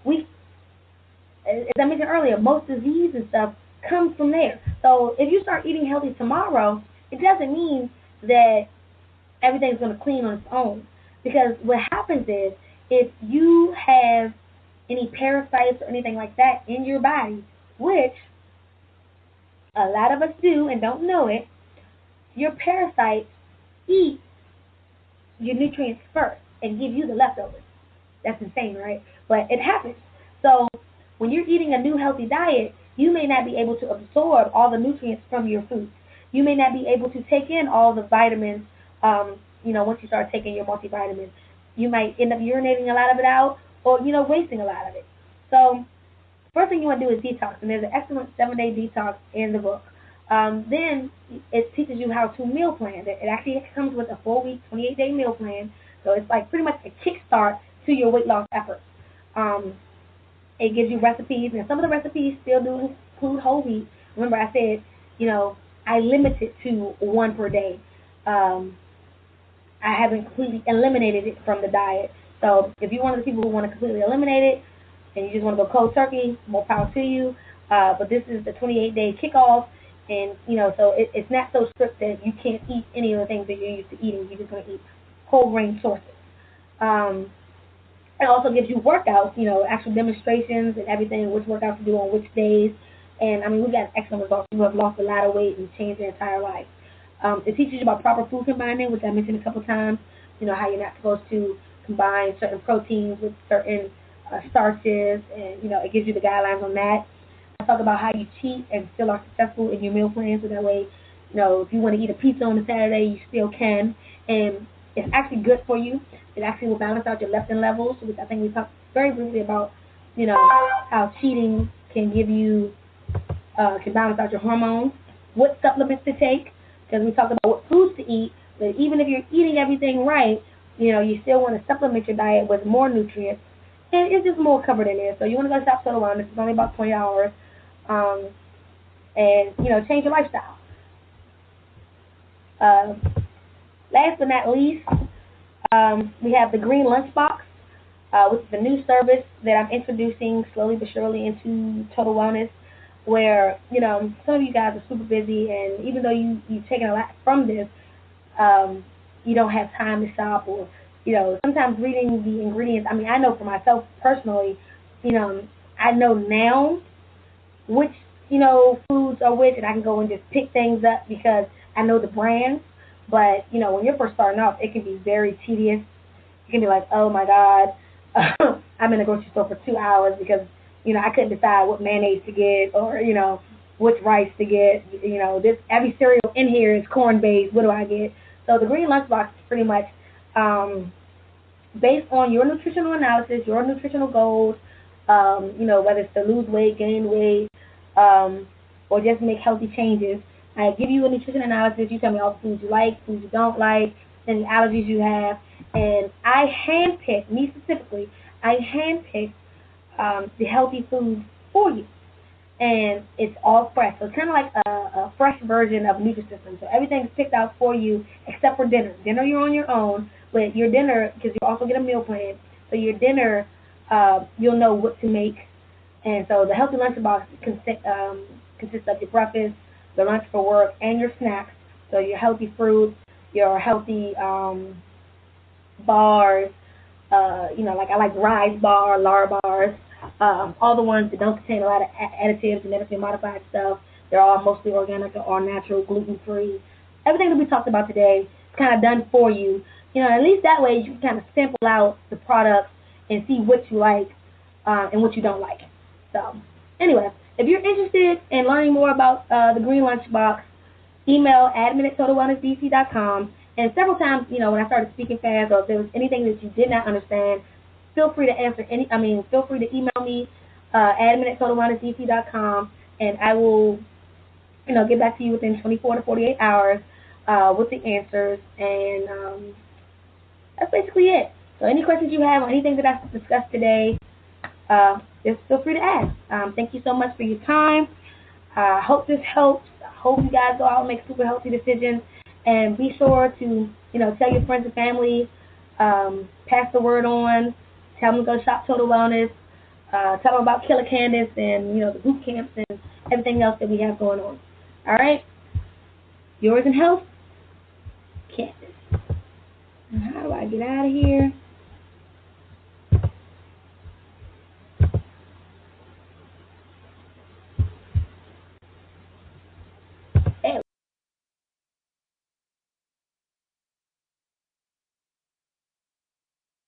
We, as I mentioned earlier, most disease and stuff comes from there. So if you start eating healthy tomorrow, it doesn't mean that everything's going to clean on its own. Because what happens is, if you have any parasites or anything like that in your body, which a lot of us do and don't know it, your parasites eat your nutrients first and give you the leftovers. That's insane, right? But it happens. So when you're eating a new healthy diet, you may not be able to absorb all the nutrients from your food. You may not be able to take in all the vitamins. Once you start taking your multivitamins, you might end up urinating a lot of it out, or wasting a lot of it. So first thing you want to do is detox, and there's an excellent 7-day detox in the book. Then it teaches you how to meal plan. It actually comes with a 4-week, 28-day meal plan. So it's like pretty much a kickstart to your weight loss efforts. Um, it gives you recipes, and some of the recipes still do include whole wheat. Remember, I said, I limit it to one per day. I haven't completely eliminated it from the diet. So if you're one of the people who want to completely eliminate it, and you just want to go cold turkey, more power to you. But this is the 28-day kickoff, and so it's not so strict that you can't eat any of the things that you're used to eating. You're just going to eat whole grain sources. Um, It also gives you workouts, actual demonstrations and everything, which workouts to do on which days. And I mean, we got excellent results. People have lost a lot of weight and changed their entire life. It teaches you about proper food combining, which I mentioned a couple times. How you're not supposed to combine certain proteins with certain starches, and it gives you the guidelines on that. I talk about how you cheat and still are successful in your meal plan, so that way, if you want to eat a pizza on a Saturday, you still can, and it's actually good for you. It actually will balance out your leptin levels, which I think we talked very briefly about, how cheating can give you, can balance out your hormones, what supplements to take, because we talked about what foods to eat, but even if you're eating everything right, you still want to supplement your diet with more nutrients, and it's just more covered in there. So you want to go shop Total Wellness. It's only about $20, and change your lifestyle. Uh, Last but not least, we have the Green Lunchbox, which is the new service that I'm introducing slowly but surely into Total Wellness, where some of you guys are super busy, and even though you've taken a lot from this, you don't have time to shop, or sometimes reading the ingredients. I mean, I know for myself personally, I know now which foods are which, and I can go and just pick things up because I know the brands. But when you're first starting off, it can be very tedious. You can be like, oh my God, I'm in the grocery store for 2 hours because I couldn't decide what mayonnaise to get, or which rice to get. This every cereal in here is corn based. What do I get? So the Green Lunchbox is pretty much based on your nutritional analysis, your nutritional goals. Whether it's to lose weight, gain weight, or just make healthy changes. I give you a nutrition analysis. You tell me all the foods you like, foods you don't like, any allergies you have, and I handpick, me specifically, I handpick the healthy foods for you, and it's all fresh. So it's kind of like a fresh version of Nutrisystem. So everything's picked out for you except for dinner. Dinner you're on your own, but your dinner, because you also get a meal plan, so your dinner you'll know what to make. And so the healthy lunchbox consists of your breakfast, the lunch for work, and your snacks. So your healthy fruits, your healthy bars, like I like Rise Bar, Lar bars, all the ones that don't contain a lot of additives, genetically modified stuff. They're all mostly organic or all natural, gluten-free. Everything that we talked about today is kind of done for you. At least that way you can kind of sample out the products and see what you like and what you don't like. So, anyway, if you're interested in learning more about the Green Lunchbox, email admin@totalwellnessdc.com. And several times, when I started speaking fast, or if there was anything that you did not understand, feel free to feel free to email me, admin@totalwellnessdc.com, and I will, get back to you within 24 to 48 hours with the answers. And that's basically it. So any questions you have or anything that I discussed today, just feel free to ask. Thank you so much for your time. I hope this helps. I hope you guys go out and make super healthy decisions. And be sure to, tell your friends and family, pass the word on, tell them to go shop Total Wellness, tell them about Killer Candace and, the boot camps and everything else that we have going on. All right? Yours in health, Candace. And how do I get out of here?